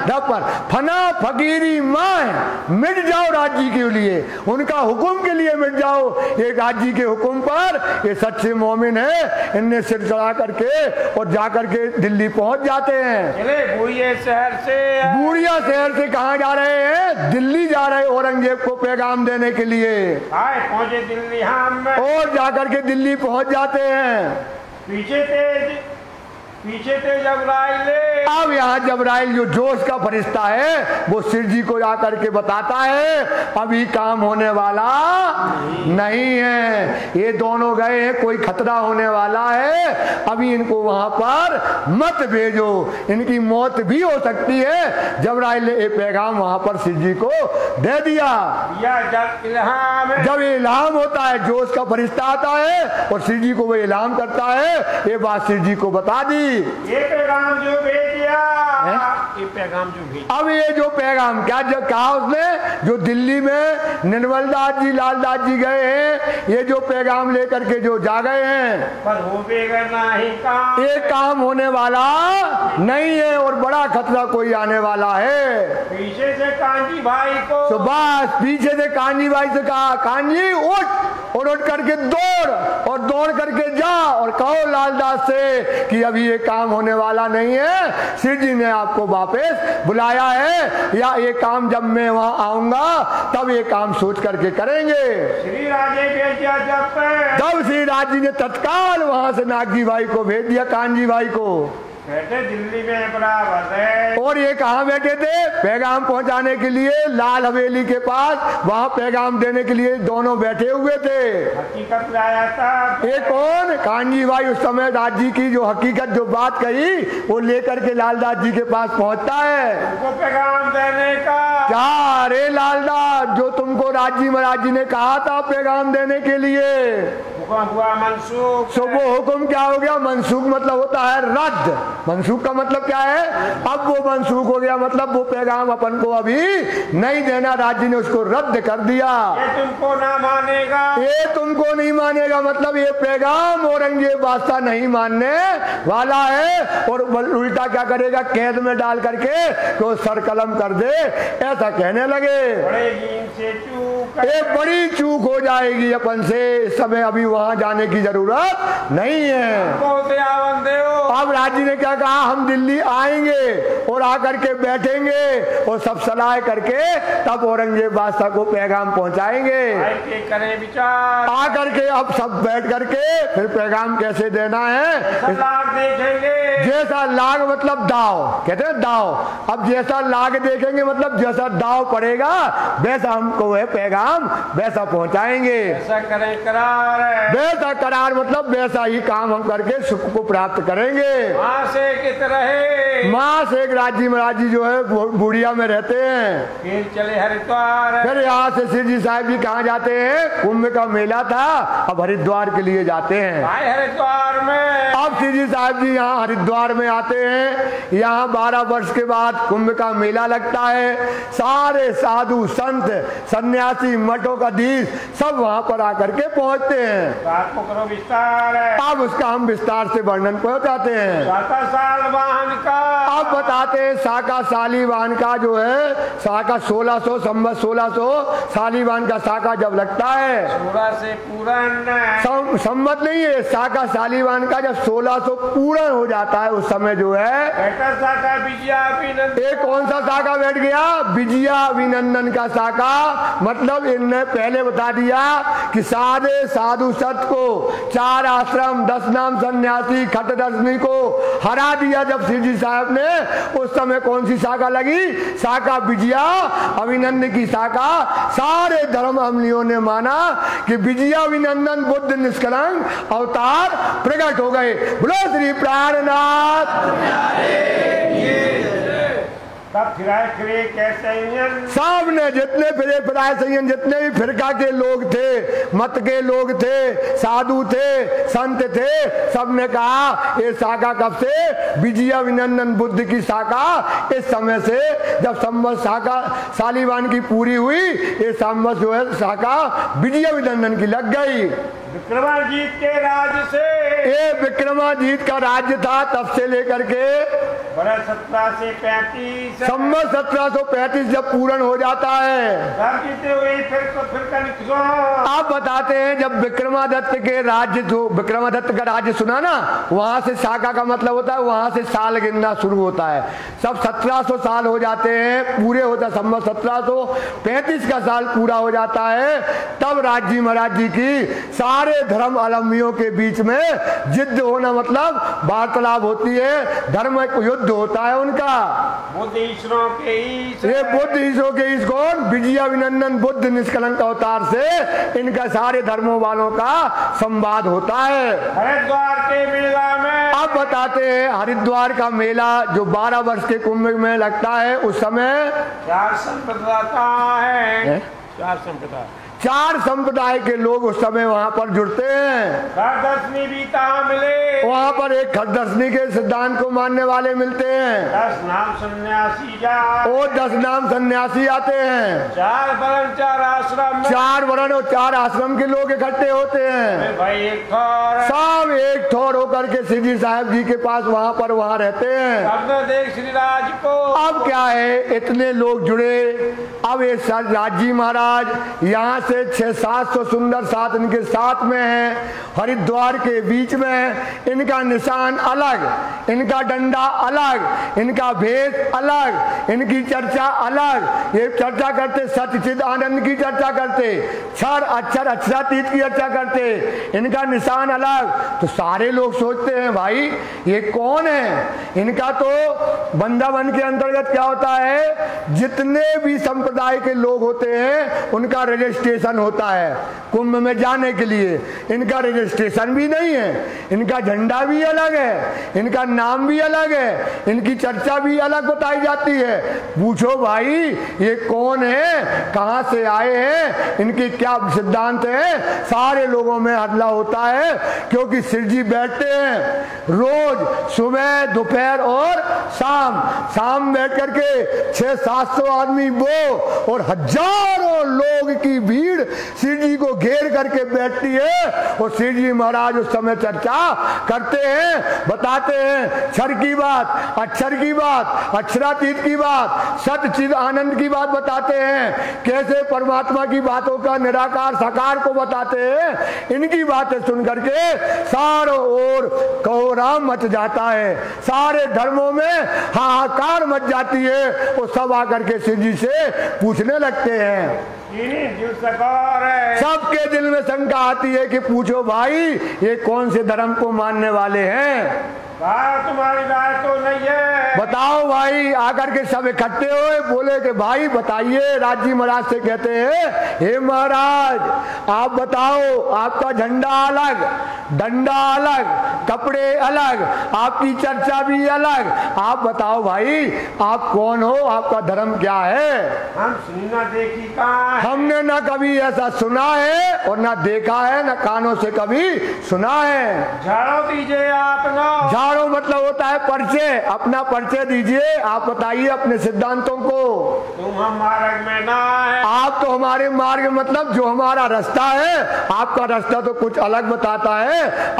रब पर। फना फकीरी मां, मिट जाओ राज्य के लिए, उनका हुक्म के लिए मिट जाओ, एक राज्य के हुक्म पर। ये सच्चे मोमिन है, इनने सिर चढ़ा करके और जाकर के दिल्ली पहुंच जाते हैं। चले बूढ़िया शहर से, बूढ़िया शहर से कहाँ जा रहे हैं? दिल्ली जा रहे औरंगजेब को पैगाम देने के लिए। आए पहुंचे दिल्ली हम, और जाकर के दिल्ली पहुंच जाते हैं। पीछे थे जबराइल, अब यहाँ जबराइल जो जोश का फरिश्ता है वो सिर जी को जाकर के बताता है अभी काम होने वाला नहीं है, ये दोनों गए हैं, कोई खतरा होने वाला है, अभी इनको वहां पर मत भेजो, इनकी मौत भी हो सकती है। जबराइल ने ये पैगाम वहां पर सिर जी को दे दिया। जब इल्हाम होता है, जोश का फरिश्ता आता है और सिर जी को वो इल्हाम करता है, ये बात सिर जी को बता दी। ये पैगाम जो भेजा, ये पैगाम जो भेजा, अब ये जो पैगाम क्या कहा उसने, जो दिल्ली में निर्मल दास जी लालदास जी गए हैं, ये जो पैगाम लेकर के जो जा गए हैं, पर हो नहीं काम, ये काम होने वाला नहीं है और बड़ा खतरा कोई आने वाला है। पीछे से कांजी भाई को, तो बस पीछे से कांजी भाई से कहा कांजी उठ, और उठ करके दौड़, और दौड़ करके जा और कहो लालदास से कि अभी ये काम होने वाला नहीं है, सिर जी ने आपको वापस बुलाया है, या ये काम जब मैं वहां आऊंगा तब ये काम सोच करके करेंगे। श्री राजे भेजा तब श्री राज जी ने तत्काल वहां से नागजी भाई को भेज दिया, कांजी भाई को। बैठे दिल्ली में बराबर है, और ये कहाँ बैठे थे? पैगाम पहुंचाने के लिए लाल हवेली के पास, वहां पैगाम देने के लिए दोनों बैठे हुए थे। हकीकत लाया था ये कौन? कांजी भाई उस समय दास जी की जो हकीकत जो बात कही वो लेकर के लालदास जी के पास पहुंचता है। उनको पैगाम देने का क्या? अरे लालदास, जो तुमको राजी महाराज जी ने कहा था पैगाम देने के लिए, हुक्म हुआ मनसूख। सो वो हुक्म क्या हो गया? मनसूख मतलब होता है रद्द। मनसूख का मतलब क्या है? अब वो मनसूख हो गया, मतलब वो पैगाम अपन को अभी नहीं देना, राज्य ने उसको रद्द कर दिया। ये तुमको ना मानेगा, ये तुमको नहीं मानेगा मतलब ये पैगाम औरंगजेब बादशाह नहीं मानने वाला है, और उल्टा क्या करेगा? कैद में डाल करके तो सर कलम कर दे, ऐसा कहने लगे। एक बड़ी चूक हो जाएगी अपन से, इस समय अभी वहां जाने की जरूरत नहीं है। अब राज्य ने क्या कहा? हम दिल्ली आएंगे और आकर के बैठेंगे और सब सलाह करके तब औरंगजेब बादशाह को पैगाम पहुंचाएंगे। करें विचार, आकर के अब सब बैठ करके फिर पैगाम कैसे देना है देखेंगे। जैसा लाग मतलब दाव, कहते हैं दाव। अब जैसा लाग देखेंगे मतलब जैसा दाव पड़ेगा वैसा हमको है पैगाम वैसा पहुंचाएंगे। ऐसा करें करार, वैसा करार मतलब वैसा ही काम हम करके सुख को प्राप्त करेंगे। माँ से रहे, माँ से एक राजी महाराज जी जो है बुढ़िया में रहते हैं। फिर चले हरिद्वार। फिर यहाँ से श्री जी साहब जी कहाँ जाते हैं? कुंभ का मेला था, अब हरिद्वार के लिए जाते हैं। हरिद्वार में अब श्री जी साहब जी यहाँ हरिद्वार में आते हैं। यहाँ 12 वर्ष के बाद कुंभ का मेला लगता है। सारे साधु संत सन्यासी मठों का धीश सब वहाँ पर आकर के पहुँचते हैं। बात को करो विस्तार है। अब उसका हम विस्तार से वर्णन पहुँचाते हैं। साका साल वाहन का अब बताते हैं साका सालीवान का जो है साका 1600 संवत 1600 सालीवान का साका जब लगता है 16 से पूर्ण संवत नहीं है, साका सालीवान का जब 1600 पूर्ण हो जाता है उस समय जो है साका विजया अभिनंदन। एक कौन सा साका बैठ गया? विजया अभिनंदन का साका। मतलब इनने पहले बता दिया कि सारे साधु सत को 4 आश्रम 10 नाम सन्यासी खटदर्शनी को हरा दिया जब श्री जी साहब ने। उस समय कौन सी शाखा लगी? शाखा विजया अभिनंदन की शाखा। सारे धर्म अमलियों ने माना कि विजया अभिनंदन बुद्ध निष्कलंक अवतार प्रकट हो गए। बोलो श्री प्राणनाथ। तब फिराए फिरे कैसे सामने जितने फिरे फिराए संयन जितने भी फिरका के लोग थे, मत के लोग थे, साधु थे, संत थे, सबने कहा ये शाखा कब से? विजया अभिनंदन बुद्ध की शाखा। इस समय से जब संवत शाखा सालीवान की पूरी हुई, ये संवत जो है शाखा विजया अभिनंदन की लग गई। विक्रमाजीत के राज्य से ये विक्रमाजीत का राज्य था तब से लेकर के बरस 17 से 35 संवत 1735 जब पूर्ण हो जाता है। आप बताते हैं जब विक्रमादित्य के राज्य जो विक्रमादित्य का राज्य सुना ना, वहां से शाखा का मतलब होता है वहां से साल गिनना शुरू होता है। सब 1700 साल हो जाते हैं, पूरे होता है संवत 1735 का साल पूरा हो जाता है। तब राज्य महाराज जी की सारे धर्म अलम्बियों के बीच में जिद्द होना मतलब वार्तालाप होती है, धर्म युद्ध होता है उनका। बुद्ध ईश्वरों के ईश ये बुद्ध ईश्वरों के ईश कौन? विजया अभिनंदन बुद्ध निष्कलंक अवतार से इनका सारे धर्मों वालों का संवाद होता है। हरिद्वार के मेला में अब बताते हैं हरिद्वार का मेला जो 12 वर्ष के कुंभ में लगता है उस समय 4 संप्रदाय है। 4 संप्रदाय 4 संप्रदाय के लोग उस समय वहाँ पर जुड़ते हैं। खटदर्शनी भी कहाँ मिले? वहाँ पर एक खटदर्शनी के सिद्धांत को मानने वाले मिलते हैं। 10 नाम सन्यासी जा और 10 नाम सन्यासी आते हैं। 4 वर्ण 4 आश्रम 4 वर्ण और 4 आश्रम के लोग इकट्ठे होते हैं। भाई एक ठोर सब एक ठोर होकर के श्री जी साहब जी के पास वहाँ पर वहाँ रहते हैं। सबने देख श्री राज को। अब क्या है, इतने लोग जुड़े। अब ये राजी महाराज यहाँ से 600-700 सुंदर साथ इनके साथ में हैं। हरिद्वार के बीच में इनका निशान अलग, इनका डंडा अलग, इनका भेष अलग, इनकी चर्चा अलग। ये चर्चा करते सच्चिद आनंद की चर्चा करते, क्षर अक्षर अक्षरातीत की चर्चा करते, इनका निशान अलग। तो सारे लोग सोचते हैं भाई ये कौन है? इनका तो वृंदावन के अंतर्गत क्या होता है, जितने भी संप्रदाय के लोग होते हैं उनका रजिस्ट्रेशन होता है कुंभ में जाने के लिए। इनका रजिस्ट्रेशन भी नहीं है, इनका झंडा भी अलग है, इनका नाम भी अलग है, इनकी चर्चा भी अलग बताई जाती है। पूछो भाई ये कौन है, कहां से आए हैं, इनके क्या सिद्धांत है? सारे लोगों में हल्ला होता है क्योंकि शिव जी बैठते हैं रोज सुबह दोपहर और शाम बैठ करके 600-700 आदमी वो और हजारों लोग की भीड़ श्री जी को घेर करके बैठती है। और श्री जी महाराज उस समय चर्चा करते हैं, बताते हैं क्षर की बात, अक्षर की बात, अक्षरातीत की बात, सच्चिद आनंद की बात बताते हैं, कैसे परमात्मा की बातों का निराकार साकार को बताते हैं। इनकी बातें सुन करके सारों ओर कोहराम मच जाता है, सारे धर्मों में हाहाकार मच जाती है। और सब आकर के श्री जी से पूछने लगते हैं। सबके दिल में शंका आती है कि पूछो भाई ये कौन से धर्म को मानने वाले हैं? तुम्हारी राय तो नहीं है, बताओ भाई। आकर के सब इकट्ठे हुए, बोले कि भाई बताइए। राजी महाराज से कहते हैं हे महाराज आप बताओ, आपका झंडा अलग, डंडा अलग, कपड़े अलग, आपकी चर्चा भी अलग। आप बताओ भाई, आप कौन हो, आपका धर्म क्या है? हम सुनी ना देखी कहाँ है। हमने ना कभी ऐसा सुना है और ना देखा है, ना कानों से कभी सुना है। झाड़ो दीजिए आप ना। झाड़ो मतलब होता है परिचय। अपना परिचय दीजिए, आप बताइए अपने सिद्धांतों को। तुम हम मार्ग में ना है। आप तो हमारे मार्ग मतलब जो हमारा रास्ता है, आपका रास्ता तो कुछ अलग बताता है।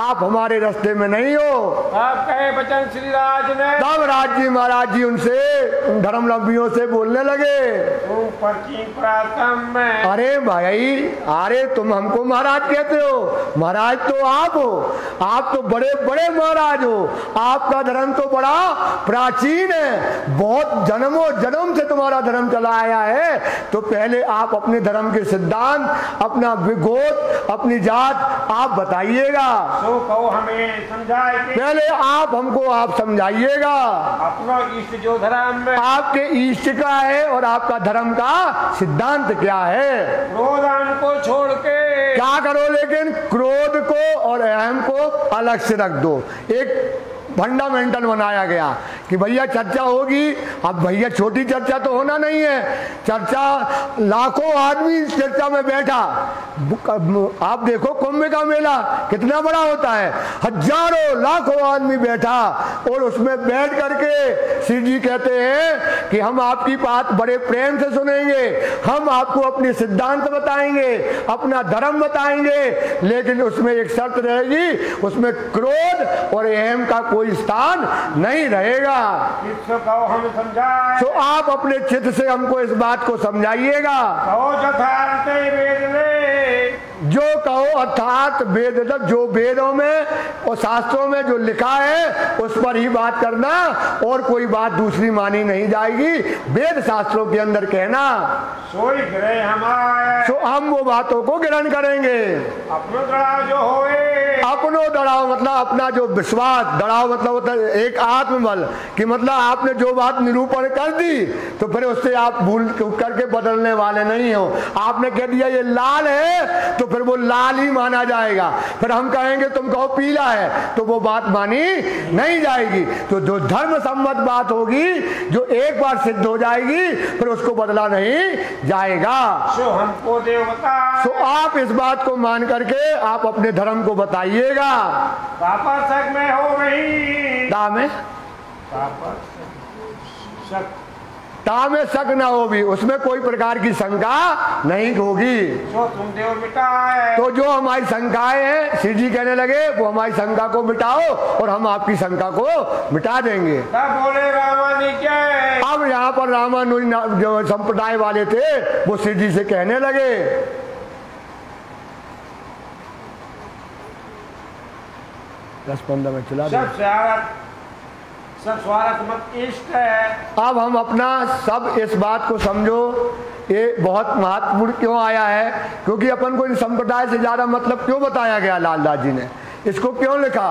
आप हमारे रास्ते में नहीं हो। आप कहे वचन श्री राज ने। तब राज जी महाराज जी उनसे धर्मलंबियों से बोलने लगे, तुम पर्ची प्रातम में। अरे भाई, अरे तुम हमको महाराज कहते हो? महाराज तो आप हो, आप तो बड़े बड़े महाराज हो। आपका धर्म तो बड़ा प्राचीन है, बहुत जन्मों जन्म से तुम्हारा धर्म चला आया है। तो पहले आप अपने धर्म के सिद्धांत, अपना विगोत, अपनी जात आप बताइएगा। तो कहो हमें समझाए कि पहले आप हमको आप समझाइएगा अपना इष्ट जो धर्म में आपके इष्ट का है और आपका धर्म का सिद्धांत क्या है। क्रोधान को छोड़ के क्या करो, लेकिन क्रोध को और अहम को अलग से रख दो। एक फंडामेंटल बनाया गया कि भैया चर्चा होगी। अब भैया छोटी चर्चा तो होना नहीं है, चर्चा लाखों आदमी इस चर्चा में बैठा। आप देखो कुंभ का मेला कितना बड़ा होता है, हजारों लाखों आदमी बैठा और उसमें बैठ करके श्री जी कहते हैं कि हम आपकी बात बड़े प्रेम से सुनेंगे, हम आपको अपने सिद्धांत बताएंगे, अपना धर्म बताएंगे, लेकिन उसमें एक शर्त रहेगी, उसमें क्रोध और अहम का कोई स्थान नहीं रहेगा। इसको कहो हमें समझाए। तो आप अपने चित्त से हमको इस बात को समझाइएगा। कहो यथार्थ वेद ले। जो कहो अर्थात वेद, जो वेदों में और शास्त्रों में जो लिखा है उस पर ही बात करना, और कोई बात दूसरी मानी नहीं जाएगी। वेद शास्त्रों के अंदर कहना, सोई ग्रह हमारे। तो हम वो बातों को ग्रहण करेंगे। अपनो दड़ाव जो होए। अपनो दड़ाव मतलब अपना जो विश्वास, दड़ाव मतलब होता है एक आत्मबल, कि मतलब आपने जो बात निरूपण कर दी तो फिर उससे आप भूल करके बदलने वाले नहीं हो। आपने कह दिया ये लाल है तो फिर वो लाल ही माना जाएगा। फिर हम कहेंगे तुम कहो पीला है तो वो बात मानी नहीं जाएगी। तो जो धर्म सम्मत बात होगी, जो एक बार सिद्ध हो जाएगी, फिर उसको बदला नहीं जाएगा। सो हमको देवता। तो आप इस बात को मान करके आप अपने धर्म को बताइएगा। पापा शक में हो गई। ता में पापा शक। ता में शक ना हो भी, उसमें कोई प्रकार की शंका नहीं होगी। जो तुम देव मिटाए। तो जो हमारी शंकाएं हैं, श्री जी कहने लगे वो हमारी शंका को मिटाओ और हम आपकी शंका को मिटा देंगे। तब बोले रामानुजय। अब यहाँ पर रामानुज जो संप्रदाय वाले थे वो श्री जी से कहने लगे, 10-15 मिनट चला दो। सब स्वार्थ मत इष्ट है। अब हम अपना सब इस बात को समझो, ये बहुत महत्वपूर्ण क्यों आया है, क्योंकि अपन को इन संप्रदाय से ज्यादा मतलब क्यों बताया गया। लालदास जी ने इसको क्यों लिखा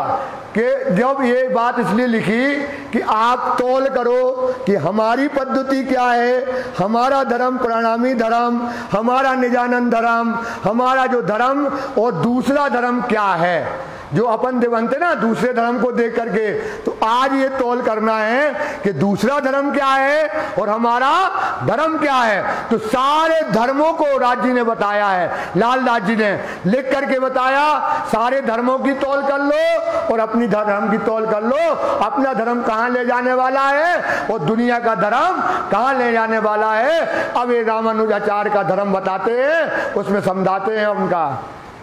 कि जब ये बात इसलिए लिखी कि आप तौल करो कि हमारी पद्धति क्या है, हमारा धर्म प्रणामी धर्म, हमारा निजानंद धर्म, हमारा जो धर्म और दूसरा धर्म क्या है। जो अपन बनते ना दूसरे धर्म को देख करके, तो आज ये तौल करना है कि दूसरा धर्म क्या है और हमारा धर्म क्या है। तो सारे धर्मों को राज जी ने बताया है, लालदास जी ने लिख करके बताया। सारे धर्मों की तौल कर लो और अपनी धर्म की तौल कर लो। अपना धर्म कहाँ ले जाने वाला है और दुनिया का धर्म कहाँ ले जाने वाला है। अब ये रामानुजाचार्य का धर्म बताते हैं, उसमें समझाते हैं उनका।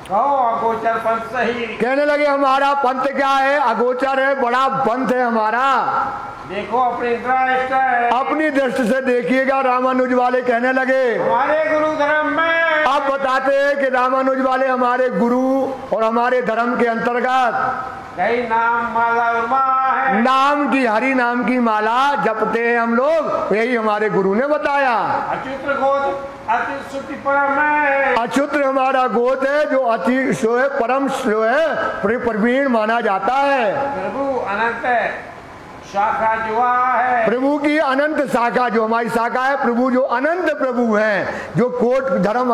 अगोचर पंथ सही। कहने लगे हमारा पंथ क्या है, अगोचर है, बड़ा पंथ है हमारा। देखो अपनी दृष्टि है। अपनी दृष्टि से देखिएगा। रामानुज वाले कहने लगे हमारे गुरु धर्म में। आप बताते हैं कि रामानुज वाले हमारे गुरु और हमारे धर्म के अंतर्गत कई नाम माला है। नाम की, हरि नाम की माला जपते हैं हम लोग, यही हमारे गुरु ने बताया। अच्युत गोद अति श्रुति परम है। अच्युत हमारा गोद है जो अति स्लो है, परम स्लो है, प्रवीण माना जाता है। प्रभु अनंत शाखा जो है, प्रभु की अनंत शाखा, जो हमारी शाखा है, प्रभु जो अनंत प्रभु हैं, जो कोट धर्म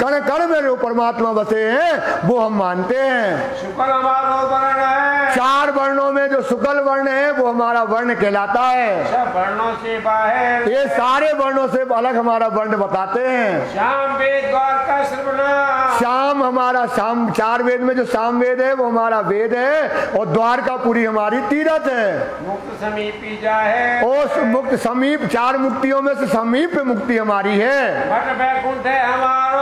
कण कण में जो परमात्मा बसे हैं, वो हम मानते हैं। शुक्ल हमारा वर्ण है, 4 वर्णों में जो शुक्ल वर्ण है वो हमारा वर्ण कहलाता है। सब वर्णों से बाहर, ये सारे वर्णों से अलग हमारा वर्ण बताते हैं। श्याम वेद द्वार का श्रवण, शाम हमारा, शाम 4 वेद में जो साम वेद है वो हमारा वेद है, और द्वारकापुरी हमारी तीरथ है। मुक्त समीपी जाए, और मुक्त समीप, 4 मुक्तियों में से समीप मुक्ति हमारी है। मठ बैकुंठ है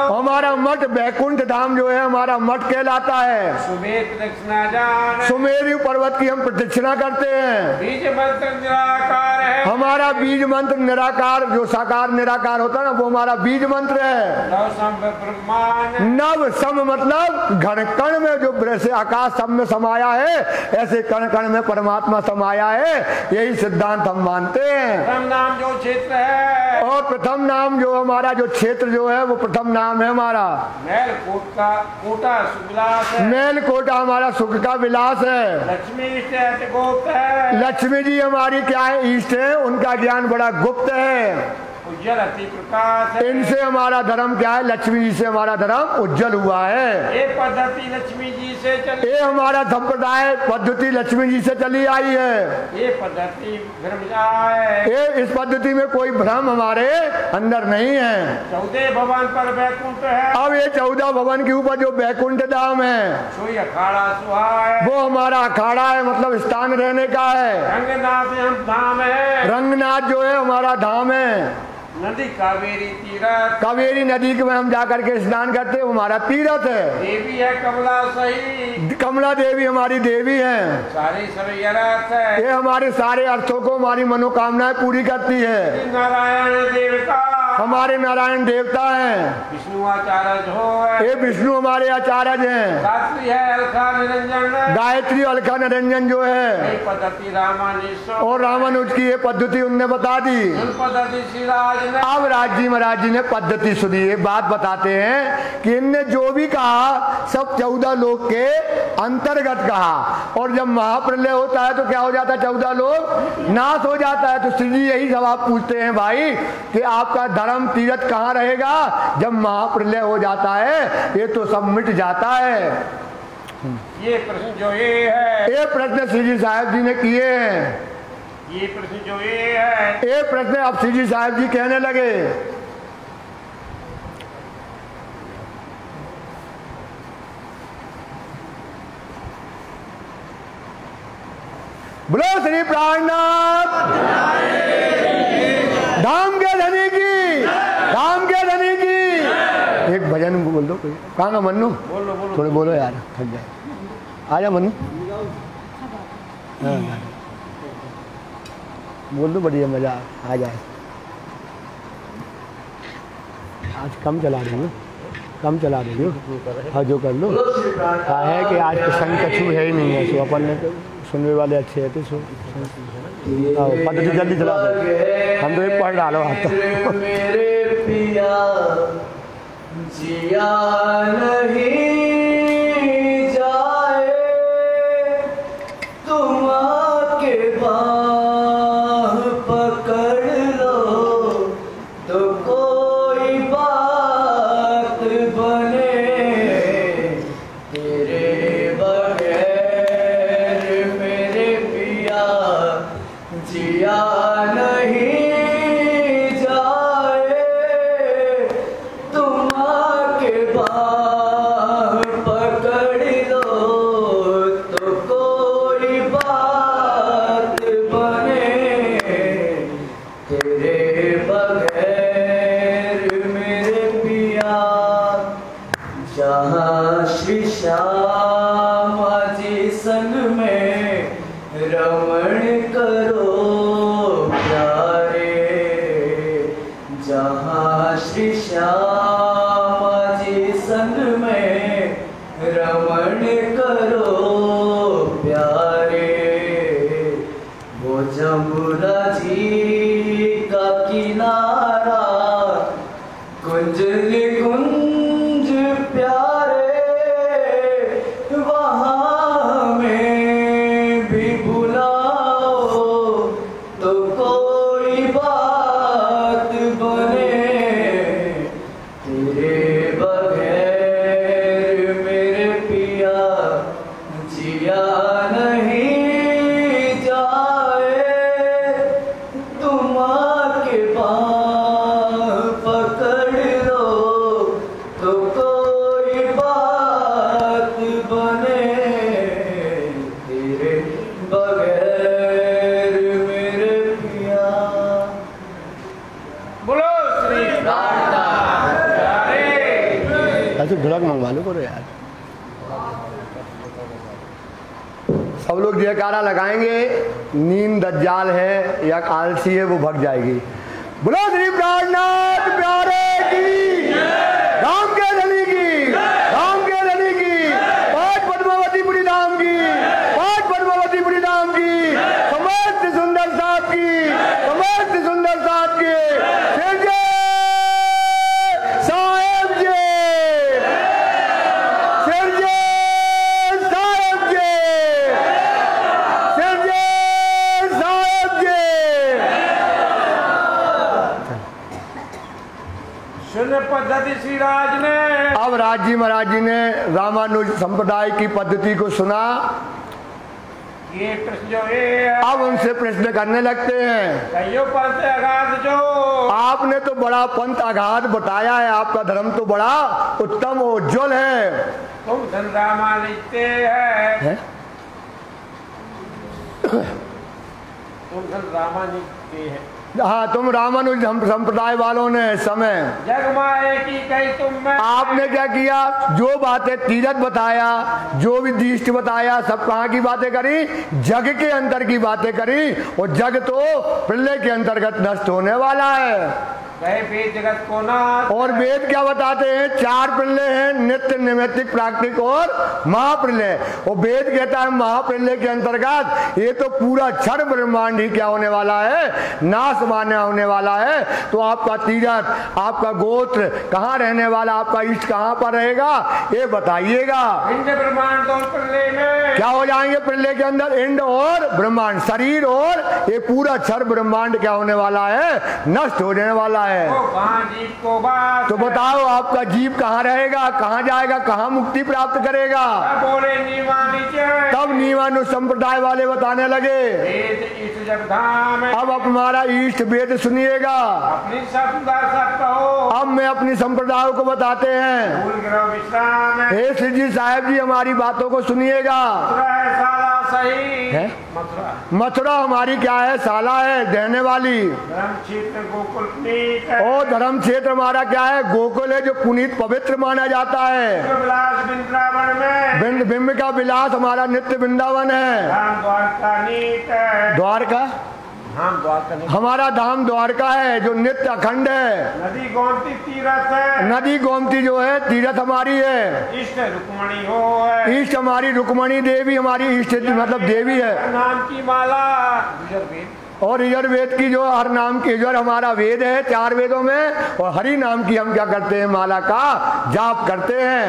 हमारा मठ बैकुंठ धाम जो है हमारा मठ कहलाता है। सुमेर प्रदक्षिणा जान, सुमेरु पर्वत की हम प्रदक्षिणा करते हैं। बीज मंत्र निराकार है, हमारा बीज मंत्र निराकार, जो साकार निराकार होता है ना, वो हमारा बीज मंत्र है। नव सम ब्रह्मांड, नव सम मतलब घन कण में, जो जैसे आकाश सब में समाया है, ऐसे कण कण में परमात्मा समाया है। यही सिद्धांत हम मानते हैं। प्रथम नाम जो क्षेत्र है, और प्रथम नाम जो हमारा, जो क्षेत्र जो है वो प्रथम नाम है हमारा। मैल कोटा सुविलास है, मैल कोटा हमारा सुख का विलास है। लक्ष्मी इष्ट गुप्त है, लक्ष्मी जी हमारी क्या है, इष्ट है, उनका ज्ञान बड़ा गुप्त है। उज्जवल अति प्रकाश है, इनसे हमारा धर्म क्या है, लक्ष्मी जी से हमारा धर्म उज्जवल हुआ है। ये पद्धति लक्ष्मी जी से चली, ये हमारा संप्रदाय पद्धति लक्ष्मी जी से चली आई है। ये पद्धति भ्रमजाए, ये इस पद्धति में कोई भ्रम हमारे अंदर नहीं है। 14 भवन पर बैकुंठ है, अब ये 14 भवन के ऊपर जो बैकुंठ धाम है, सोई अखाड़ा सुहाए, वो हमारा अखाड़ा है, मतलब स्थान रहने का है। रंगनाथ हम धाम है, रंगनाथ जो है हमारा धाम है। नदी कावेरी तीरथ, कावेरी नदी में हम जाकर के स्नान करते हैं, वो हमारा तीरथ है। देवी है कमला सही, कमला देवी हमारी देवी है। सारी सभी अर्थ है, ये हमारे सारे अर्थों को, हमारी मनोकामनाएं पूरी करती है। नारायण देवता हमारे नारायण देवता हैं। विष्णु आचार्य हो है, ये विष्णु हमारे आचार्य हैं। गायत्री है अलका निरंजन, गायत्री अलका निरंजन जो है, ये पद्धति रामानुज, और रामानुज की ये पद्धति उनने बता दी। पद्धति श्री राज ने, अब राज जी महाराज जी ने पद्धति सुनी। ये बात बताते हैं कि इनने जो भी कहा सब 14 लोक के अंतर्गत कहा, और जब महाप्रलय होता है तो क्या हो जाता है, 14 लोक नाश हो जाता है। तो श्री जी यही सवाल पूछते हैं भाई कि आपका धर्म तीरथ कहाँ रहेगा जब महाप्रलय हो जाता है, ये तो सब मिट जाता है। ये प्रश्न जो ये है, ये प्रश्न श्री जी साहब जी ने किए हैं। ये प्रश्न जो ये है, ये प्रश्न अब श्री जी साहब जी कहने लगे। बोलो श्री प्राणनाथ धाम के धनी की, धाम के धनी की। एक भजन बोल दो कोई। कहाँ का मन्नू, बोलो बोलो, थोड़े बोलो यार, थक जाए। आजा मन्नू, बोल दो, बढ़िया मजा आ जाए। आज कम चला रही हो, कम चला रही हो, हाँ जो कर लो। कहा है कि आज प्रसंग कछु है ही नहीं है, सो अपन ने सुनने वाले अच्छे हैं तो सो पद्धति जल्दी चला दो। हम तो एक पढ़ डालो आप तो। मेरे पिया जिया नहीं जाए, तुम आके बाह पकड़ लो तो कोई बात बने, तेरे बगैर मेरे पिया जिया नहीं जाए, तुम आके बाह पकड़ लो तो कोई बात बने, तेरे बगैर मेरे पिया। जहाँ श्री श्यामा जी संग में रमण करो प्यारे, जहाँ श्री श्यामा जी संग में रमण करो प्यारे, वो जमुना जी का किनारा कुंज निकुंज प्यारे, वहाँ में भी बुलाओ ऐसे ढोलक मंगवा लो करो यार। सब लोग जयकारा लगाएंगे। नींद दज्जाल है या आलसी है वो भग जाएगी। बोलो श्री प्राणनाथ प्यारे की, राम के धनी की, राम के धनी की, पाठ पद्मावतीपुरी धाम की, पाठ पद्मावतीपुरी धाम की, समस्त सुंदर साहब की, समस्त सुंदर साहब की, शिव जी साहेब जी, शिव जी साहेब जी, शिव जी साहेब जी। सुन पद्धति श्री राज ने। अब राज जी महाराज जी ने रामानुज संप्रदाय की पद्धति को सुना। ये प्रश्न जो है अब उनसे प्रश्न करने लगते हैं। कईयों पंथ अगाध जो आपने तो बड़ा पंथ अगाध बताया है, आपका धर्म तो बड़ा उत्तम और उज्ज्वल है। तुम धन रामा लिखते हैं, तुम धन रामा लिखते हैं। हाँ, तुम रामानुज हम संप्रदाय वालों ने समय जग माए की कही तुम में। आपने क्या किया, जो बातें तीरथ बताया, जो भी दृष्टि बताया, सब कहाँ की बातें करी, जग के अंतर की बातें करी। और जग तो प्रलय के अंतर्गत नष्ट होने वाला है। वेद जगत को नाथ। और वेद क्या बताते हैं, चार प्रलय हैं, नित्य नैमित्तिक प्राकृतिक और महाप्रलय। और वेद कहता है महाप्रलय के अंतर्गत ये तो पूरा क्षण ब्रह्मांड ही क्या होने वाला है, नाश मान्य होने वाला है। तो आपका तीरथ, आपका गोत्र कहाँ रहने वाला, आपका इष्ट कहाँ पर रहेगा, ये बताइएगा। इंद्र ब्रह्मांड और प्रलय में क्या हो जाएंगे प्रलय के अंदर, इंड और ब्रह्मांड, शरीर और ये पूरा क्षण ब्रह्मांड क्या होने वाला है, नष्ट होने वाला है। जीव को बात। तो बताओ आपका जीव कहाँ रहेगा, कहाँ जाएगा, कहाँ मुक्ति प्राप्त करेगा। बोले तब नियमानु संप्रदाय वाले बताने लगे। इष्ट जग धाम। अब हमारा इष्ट वेद सुनिएगा। अपनी संप्रदाय सब कहो। अब मैं अपनी संप्रदाय को बताते हैं। भूल ग्रह विश्राम। हे श्री जी साहब जी हमारी बातों को सुनिएगा। सही है? मथुरा। मथुरा हमारी क्या है, साला है, देने वाली। धर्म क्षेत्र गोकुल पुनीत। और धर्म क्षेत्र हमारा क्या है, गोकुल है, जो पुनीत पवित्र माना जाता है। विलास वृंदावन में। बिंब का विलास हमारा नित्य वृंदावन है। धाम द्वारका नीत है। द्वारका धाम द्वारका नीत। हमारा धाम द्वारका है, जो नित्य अखंड है। नदी गोमती तीरथ है। नदी गोमती जो है तीरथ हमारी है। इष्ट रुक्मणी हो है। इष्ट हमारी रुक्मणी देवी हमारी इष्ट मतलब देवी है। नाम की माला वेद। और यजुर्वेद की जो हर नाम की यजुर हमारा वेद है, चार वेदों में। और हरि नाम की हम क्या करते हैं, माला का जाप करते हैं।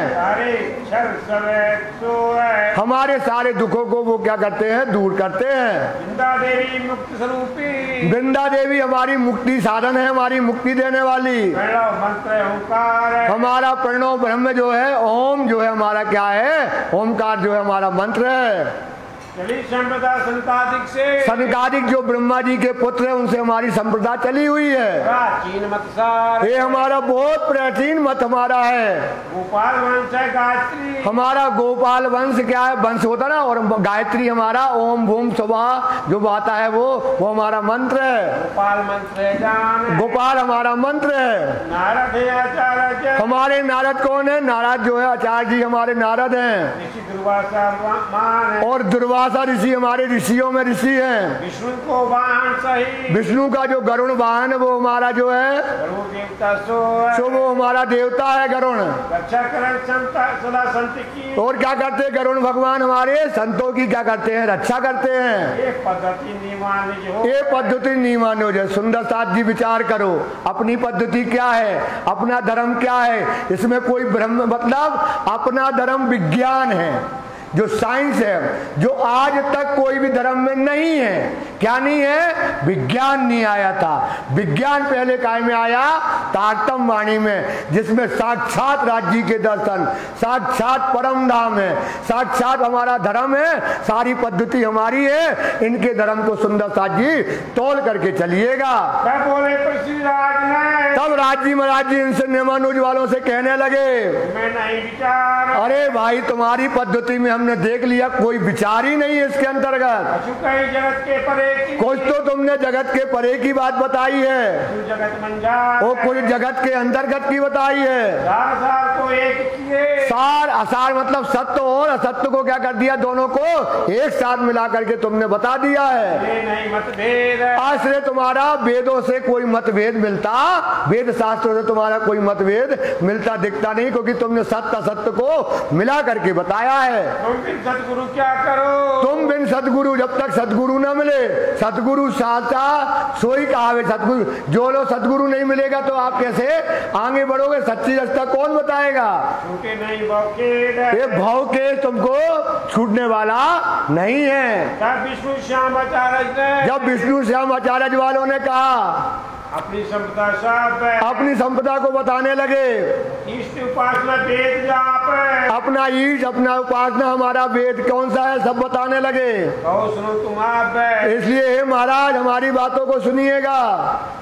हमारे सारे दुखों को वो क्या करते हैं, दूर करते हैं। वृंदा देवी मुक्ति स्वरूपी। वृंदा देवी हमारी मुक्ति साधन है, हमारी मुक्ति देने वाली। मंत्र ओंकार है। हमारा प्रणव ब्रह्म जो है, ओम जो है हमारा क्या है, ओमकार जो है हमारा मंत्र है। चली संप्रदा संतादिक से। सनकादिक जो ब्रह्मा जी के पुत्र है, उनसे हमारी संप्रदा चली हुई है। प्राचीन मत सार। ये हमारा बहुत प्राचीन मत हमारा है। गोपाल वंश है गायत्री। हमारा गोपाल वंश क्या है, वंश होता ना, और गायत्री हमारा ओम भूम स्वभा जो आता है वो हमारा मंत्र है। गोपाल मंत्र है जान। गोपाल हमारा मंत्र है। नारद है आचार्य। हमारे नारद कौन है, नारद जो है आचार्य जी हमारे नारद हैं। ऋषि दुर्वासा मान है। और दुर्वासा ऋषि हमारे ऋषियों में ऋषि हैं। विष्णु को वाहन सही। विष्णु का जो गरुण वाहन है वो हमारा जो है, गरुड़ देवता सो वो हमारा देवता है गरुण। रक्षा करण सदा संत की। और क्या करते हैं गरुण भगवान हमारे संतों की क्या करते हैं, रक्षा करते हैं। ये पद्धति नियमानुज हो। ये पद्धति नियमानुज है। सुंदर साथ जी विचार करो, अपनी पद्धति क्या है, अपना धर्म क्या है। इसमें कोई ब्रह्म मतलब अपना धर्म विज्ञान है, जो साइंस है, जो आज तक कोई भी धर्म में नहीं है। क्या नहीं है, विज्ञान नहीं आया था। विज्ञान पहले काय में आया, तारतम वाणी में, जिसमें साक्षात राज्य के दर्शन, साक्षात परम धाम है, साक्षात हमारा धर्म है, सारी पद्धति हमारी है। इनके धर्म को सुंदर साथ जी तोल करके चलिएगा। तब बोले पृथ्वीराज ने। तब राज जी महाराज जी इनसे नियमानुज वालों से कहने लगे, मैं नहीं विचार। अरे भाई तुम्हारी पद्धति में हमने देख लिया, कोई विचार ही नहीं है इसके अंतर्गत। जगत के परे की। कुछ तो तुमने जगत के परे की बात बताई है, जगत मंजार। वो कुछ जगत के अंतर्गत की बताई है। सार को एक किए सार असार मतलब सत्य और असत्य को क्या कर दिया, दोनों को एक साथ मिला करके तुमने बता दिया है। ये नहीं मतभेद आश्रय तुम्हारा वेदों से कोई मतभेद मिलता, वेद शास्त्रों से तुम्हारा कोई मतभेद मिलता दिखता नहीं, क्योंकि तुमने सत्य असत्य को मिला करके बताया है। तुम बिन सतगुरु क्या करो, तुम बिन सतगुरु, जब तक सतगुरु न मिले, सतगुरु साचा सोई कहावे सतगुरु, जो लोग सतगुरु नहीं मिलेगा तो आप कैसे आगे बढ़ोगे, सच्ची रास्ता कौन बताएगा। छूटे नहीं भौके ये भाव के तुमको छूटने वाला नहीं है। जब विष्णु श्याम आचार्य ने, जब विष्णु श्याम आचार्य वालों ने कहा, अपनी संपदा साप अपनी संपदा को बताने लगे, इष्ट उपासना वेद जाप अपना ईश अपना उपासना हमारा वेद कौन सा है सब बताने लगे। कहो सुनो तुम आप, इसलिए हे महाराज हमारी बातों को सुनिएगा।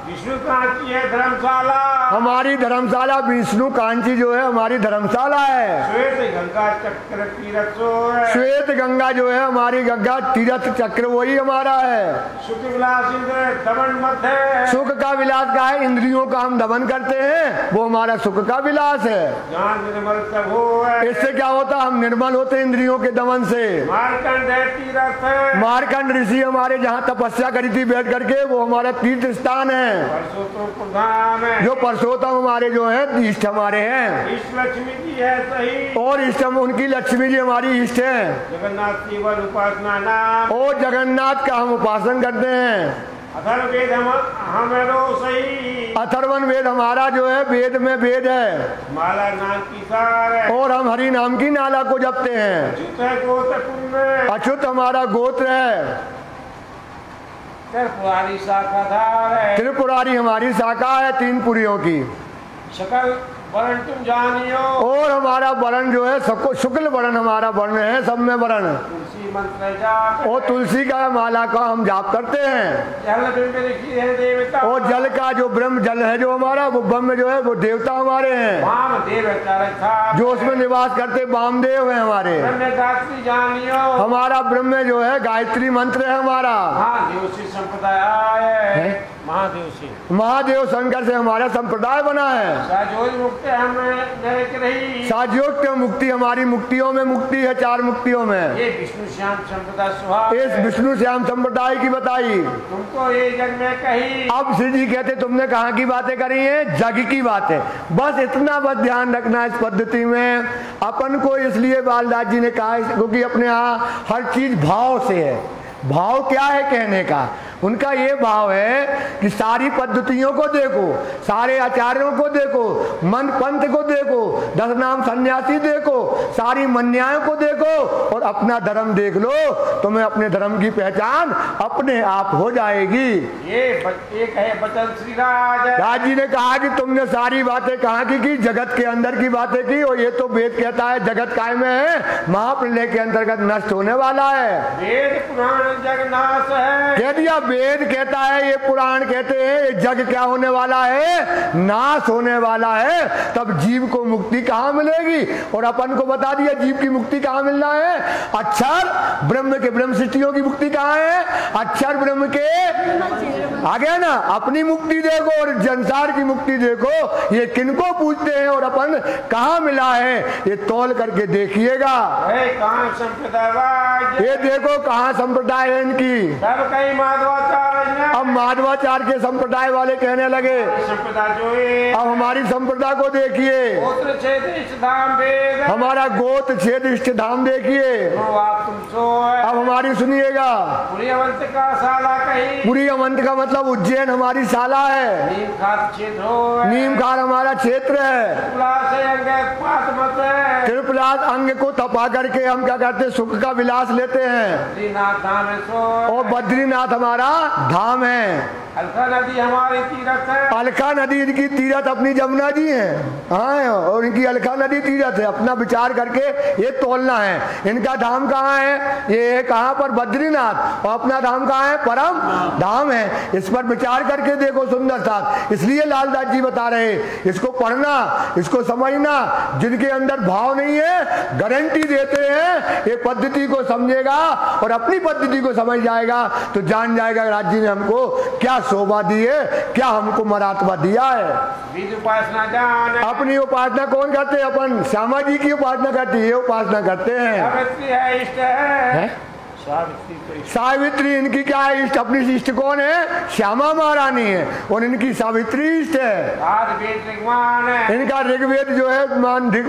विष्णु कांची है धर्मशाला, हमारी धर्मशाला विष्णु कांची जो है हमारी धर्मशाला है। श्वेत गंगा चक्र तीरथ सो है, श्वेत गंगा जो है हमारी गंगा तीरथ चक्र वही हमारा है। सुख विलास इंद्र दमन मत है, सुख का विलास का है, इंद्रियों का हम दमन करते हैं, वो हमारा सुख का विलास है। ज्ञान निर्मल सब हो है, इससे क्या होता, हम निर्मल होते इंद्रियों के दमन से। मारकंड है तीरथ है, मारकंड ऋषि हमारे जहाँ तपस्या करी थी बैठ करके, वो हमारा तीर्थ स्थान है। परसोत्तम प्रधान है, जो परसोत्तम हमारे जो है इष्ट हमारे हैं, इष्ट लक्ष्मी जी है सही, और इष्ट उनकी लक्ष्मी जी हमारी इष्ट है। जगन्नाथ केवल उपासना नाम, और जगन्नाथ का हम उपासन करते हैं। अथर्ववेद हमारो सही, अथर्वण वेद हमारा जो है वेद में वेद है, माला नाम की सार है, और हम हरि नाम की नाला को जपते हैं। अच्युत है गोत्र पुण्य, अच्युत हमारा गोत्र है, त्रिपुरारी शाखाधार है, त्रिपुरारी हमारी शाखा है तीन पुरियों की। सकल वर्ण तुम जानियो, और हमारा वर्ण जो है शुक्ल वर्ण हमारा वर्ण है, सब में वर्ण। तुलसी मंत्र जाप, और तुलसी का माला का हम जाप करते हैं। जल बिंब लिखी है देवता, और जल का जो ब्रह्म जल है जो हमारा, वो ब्रह्म जो है वो देवता हमारे हैं, वाम देव था, जो उसमें निवास करते वामदेव है हमारे। ब्रह्म गायत्री जानियो, हमारा ब्रह्म जो है गायत्री मंत्र है हमारा। महादेव से संप्रदाय है, महादेव से, महादेव शंकर से हमारा संप्रदाय बना है। साजोज मुक्त हम नरक रही, साजोक्त मुक्ति हमारी मुक्तियों में मुक्ति है, चार मुक्तियों में। ये विष्णु श्याम संप्रदाय स्वभाव, इस विष्णु श्याम संप्रदाय की बताई। तुमको ये जग में कही, अब श्री जी कहते तुमने कहाँ की बातें करी है, जग की बातें। बस इतना बस ध्यान रखना इस पद्धति में अपन को, इसलिए बालदास जी ने कहा क्योंकि अपने यहाँ हर चीज भाव से है। भाव क्या है कहने का, उनका ये भाव है कि सारी पद्धतियों को देखो, सारे आचार्यों को देखो, मन पंथ को देखो, 10 नाम सन्यासी देखो, सारी मन्यायों को देखो, और अपना धर्म देख लो, तुम्हें अपने धर्म की पहचान अपने आप हो जाएगी। ये एक है बचन श्री राज जी ने कहा कि तुमने सारी बातें कहाँ की जगत के अंदर की बातें की, और ये तो वेद कहता है जगत काय में है, महाप्रलय के अंतर्गत नष्ट होने वाला है। वेद पुराण जगन्नाथ है, कह दिया वेद कहता है, ये पुराण कहते हैं, ये जग क्या होने वाला है, नाश होने वाला है। तब जीव को मुक्ति कहाँ मिलेगी, और अपन को बता दिया जीव की मुक्ति कहाँ मिलना है। अक्षर ब्रह्म के, ब्रह्म सृष्टियों की मुक्ति कहाँ है, अक्षर ब्रह्म के आ गया ना। अपनी मुक्ति देखो और संसार की मुक्ति देखो, ये किनको पूछते हैं और अपन कहाँ मिला है, ये तौल करके देखिएगा। कहाँ संप्रदाय, ये देखो कहाँ संप्रदाय है इनकी। सब कई माधवाचार्य, अब माधवाचार्य के संप्रदाय वाले कहने लगे संप्रदाय जो है, अब हमारी संप्रदाय को देखिए, गोत्र छेद इष्ट धाम वेद, हमारा गोत्र छेद इष्ट धाम देखिए। आप तुम सो है, अब हमारी सुनिएगा। पूरी अवंत का शाला कही, पूरी अवंत का मतलब उज्जैन हमारी शाला है, नीम खात क्षेत्र हो, नीम खार हमारा क्षेत्र है। त्रिपुरास अंग को तपा करके हम क्या करते, सुख का विलास लेते हैं। बद्रीनाथ धाम है सो, और बद्रीनाथ हमारा धाम है। अलका नदी हमारी तीरथ है, अलका नदी इनकी तीरथ अपनी जमुना जी है, हाँ, और इनकी अलका नदी तीरथ है। अपना विचार करके ये तोलना है। इनका धाम कहाँ है, ये कहाँ पर, बद्रीनाथ, और अपना धाम कहाँ है, परम धाम है। इस पर विचार करके देखो सुंदर साथ। इसलिए लालदास जी बता रहे, इसको पढ़ना, इसको समझना। जिनके अंदर भाव नहीं है, गारंटी देते हैं ये पद्धति को समझेगा और अपनी पद्धति को समझ जाएगा तो जान जाएगा राज जी ने हमको क्या शोभा दी है, क्या हमको मरातबा दिया है। विधि उपासना जान अपनी उपासना कौन करते हैं? अपन श्यामा जी की उपासना करते हैं, ये उपासना करते हैं। सावित्री है, इष्ट है, है? सावित्री तो इष्ट। सावित्री इनकी क्या है इष्ट? अपनी इष्ट कौन है? श्यामा महारानी है और इनकी सावित्री इष्ट है। आदि वेद ऋग्मान है, इनका ऋग्वेद जो है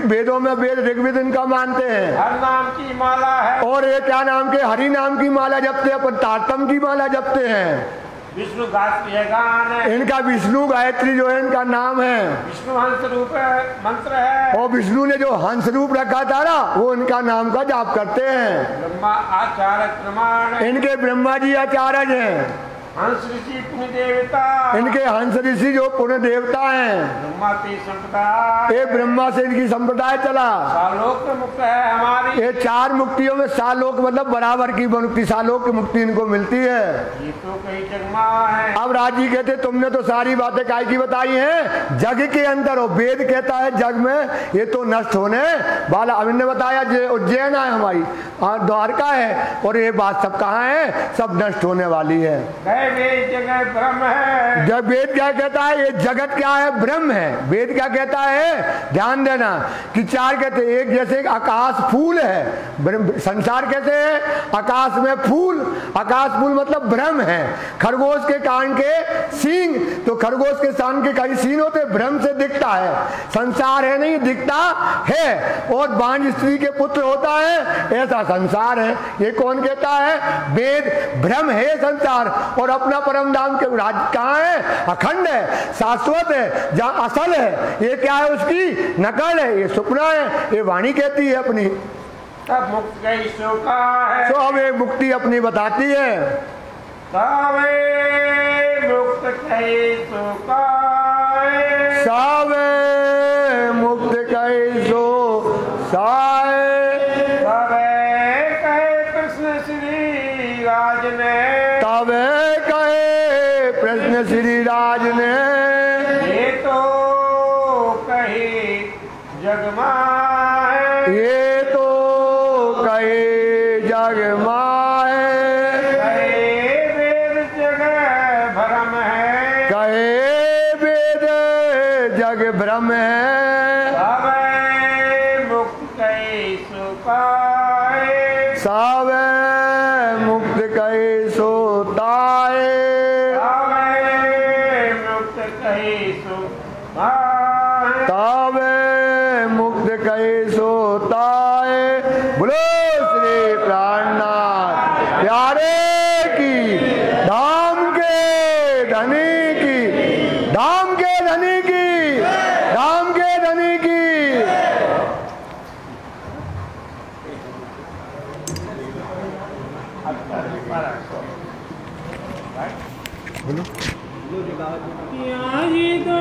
वेदों में वेद ऋग्वेद इनका मानते हैं। हर नाम की माला है, और ये क्या नाम के? हरि नाम की माला जपते हैं, अपन तारतम की माला जपते हैं। विष्णु गायत्री है गान है, इनका विष्णु गायत्री जो है इनका नाम है। विष्णु हंस रूप मंत्र है, और विष्णु ने जो हंस रूप रखा था ना, वो इनका नाम का जाप करते हैं। ब्रह्मा आचार्य प्रमाण है, इनके ब्रह्मा जी आचार्य हैं। हंस ऋषि पुण्य देवता, इनके हंस ऋषि जो पुण्य देवता हैं। ब्रह्मा की संप्रदाय, ये ब्रह्मा से इनकी संप्रदाय चला। सालोक मुक्त है हमारी, ये 4 मुक्तियों में सालोक मतलब बराबर की मुक्ति, सालोक की मुक्ति इनको मिलती है। ये तो कई जगमा है। अब राजी कहते तुमने तो सारी बातें काय की बताई हैं, जग के अंदर हो। वेद कहता है जग में ये तो नष्ट होने वाला। अब इन्होंने बताया उज्जैन है हमारी, द्वारका है, और ये बात सब कहाँ है? सब नष्ट होने वाली है। वेद जगह ब्रह्म है, जब वेद क्या कहता है? ये जगत क्या है? ब्रह्म है। वेद क्या कहता है? ध्यान देना कि 4 कहते हैं। एक जैसे आकाश फूल है, संसार कैसे है? आकाश में फूल, आकाश फूल मतलब ब्रह्म है। खरगोश के कान के सींग, तो खरगोश के कान के कई सीन होते, ब्रह्म से दिखता है। संसार है नहीं, दिखता है। और बांझ स्त्री के पुत्र होता है, ऐसा संसार है। ये कौन कहता है? वेद। ब्रह्म है संसार, और अपना परम धाम के राज कहाँ है? अखंड है, शाश्वत है, जहाँ असल है। ये क्या है? उसकी नकल है, ये सपना है। ये वाणी कहती है अपनी। तब मुक्त गई शोका है, तो अब ये मुक्ति अपनी बताती है। सावे मुक्त गई शोका है, सावे मुक्त कैसो साए, सावे कहे कृष्ण श्री राज ने, तबे कहे कृष्ण श्री राज ने। ये तो कही जगमाए, ये तो कहे जग माए, कहे वेद जगह भरम है, कहे वेद जग भ्रम है। सावे मुक्त गई सुखाए, सावे मुक्त कैसो ताए, सावे मुक्त गई सुखाए। तावे मुक्त कैसो ताए। बोलो श्री प्राणनाथ प्यारे की, धाम के धनी की, धाम के धनी की, धाम के धनी की। यहाँ ही तो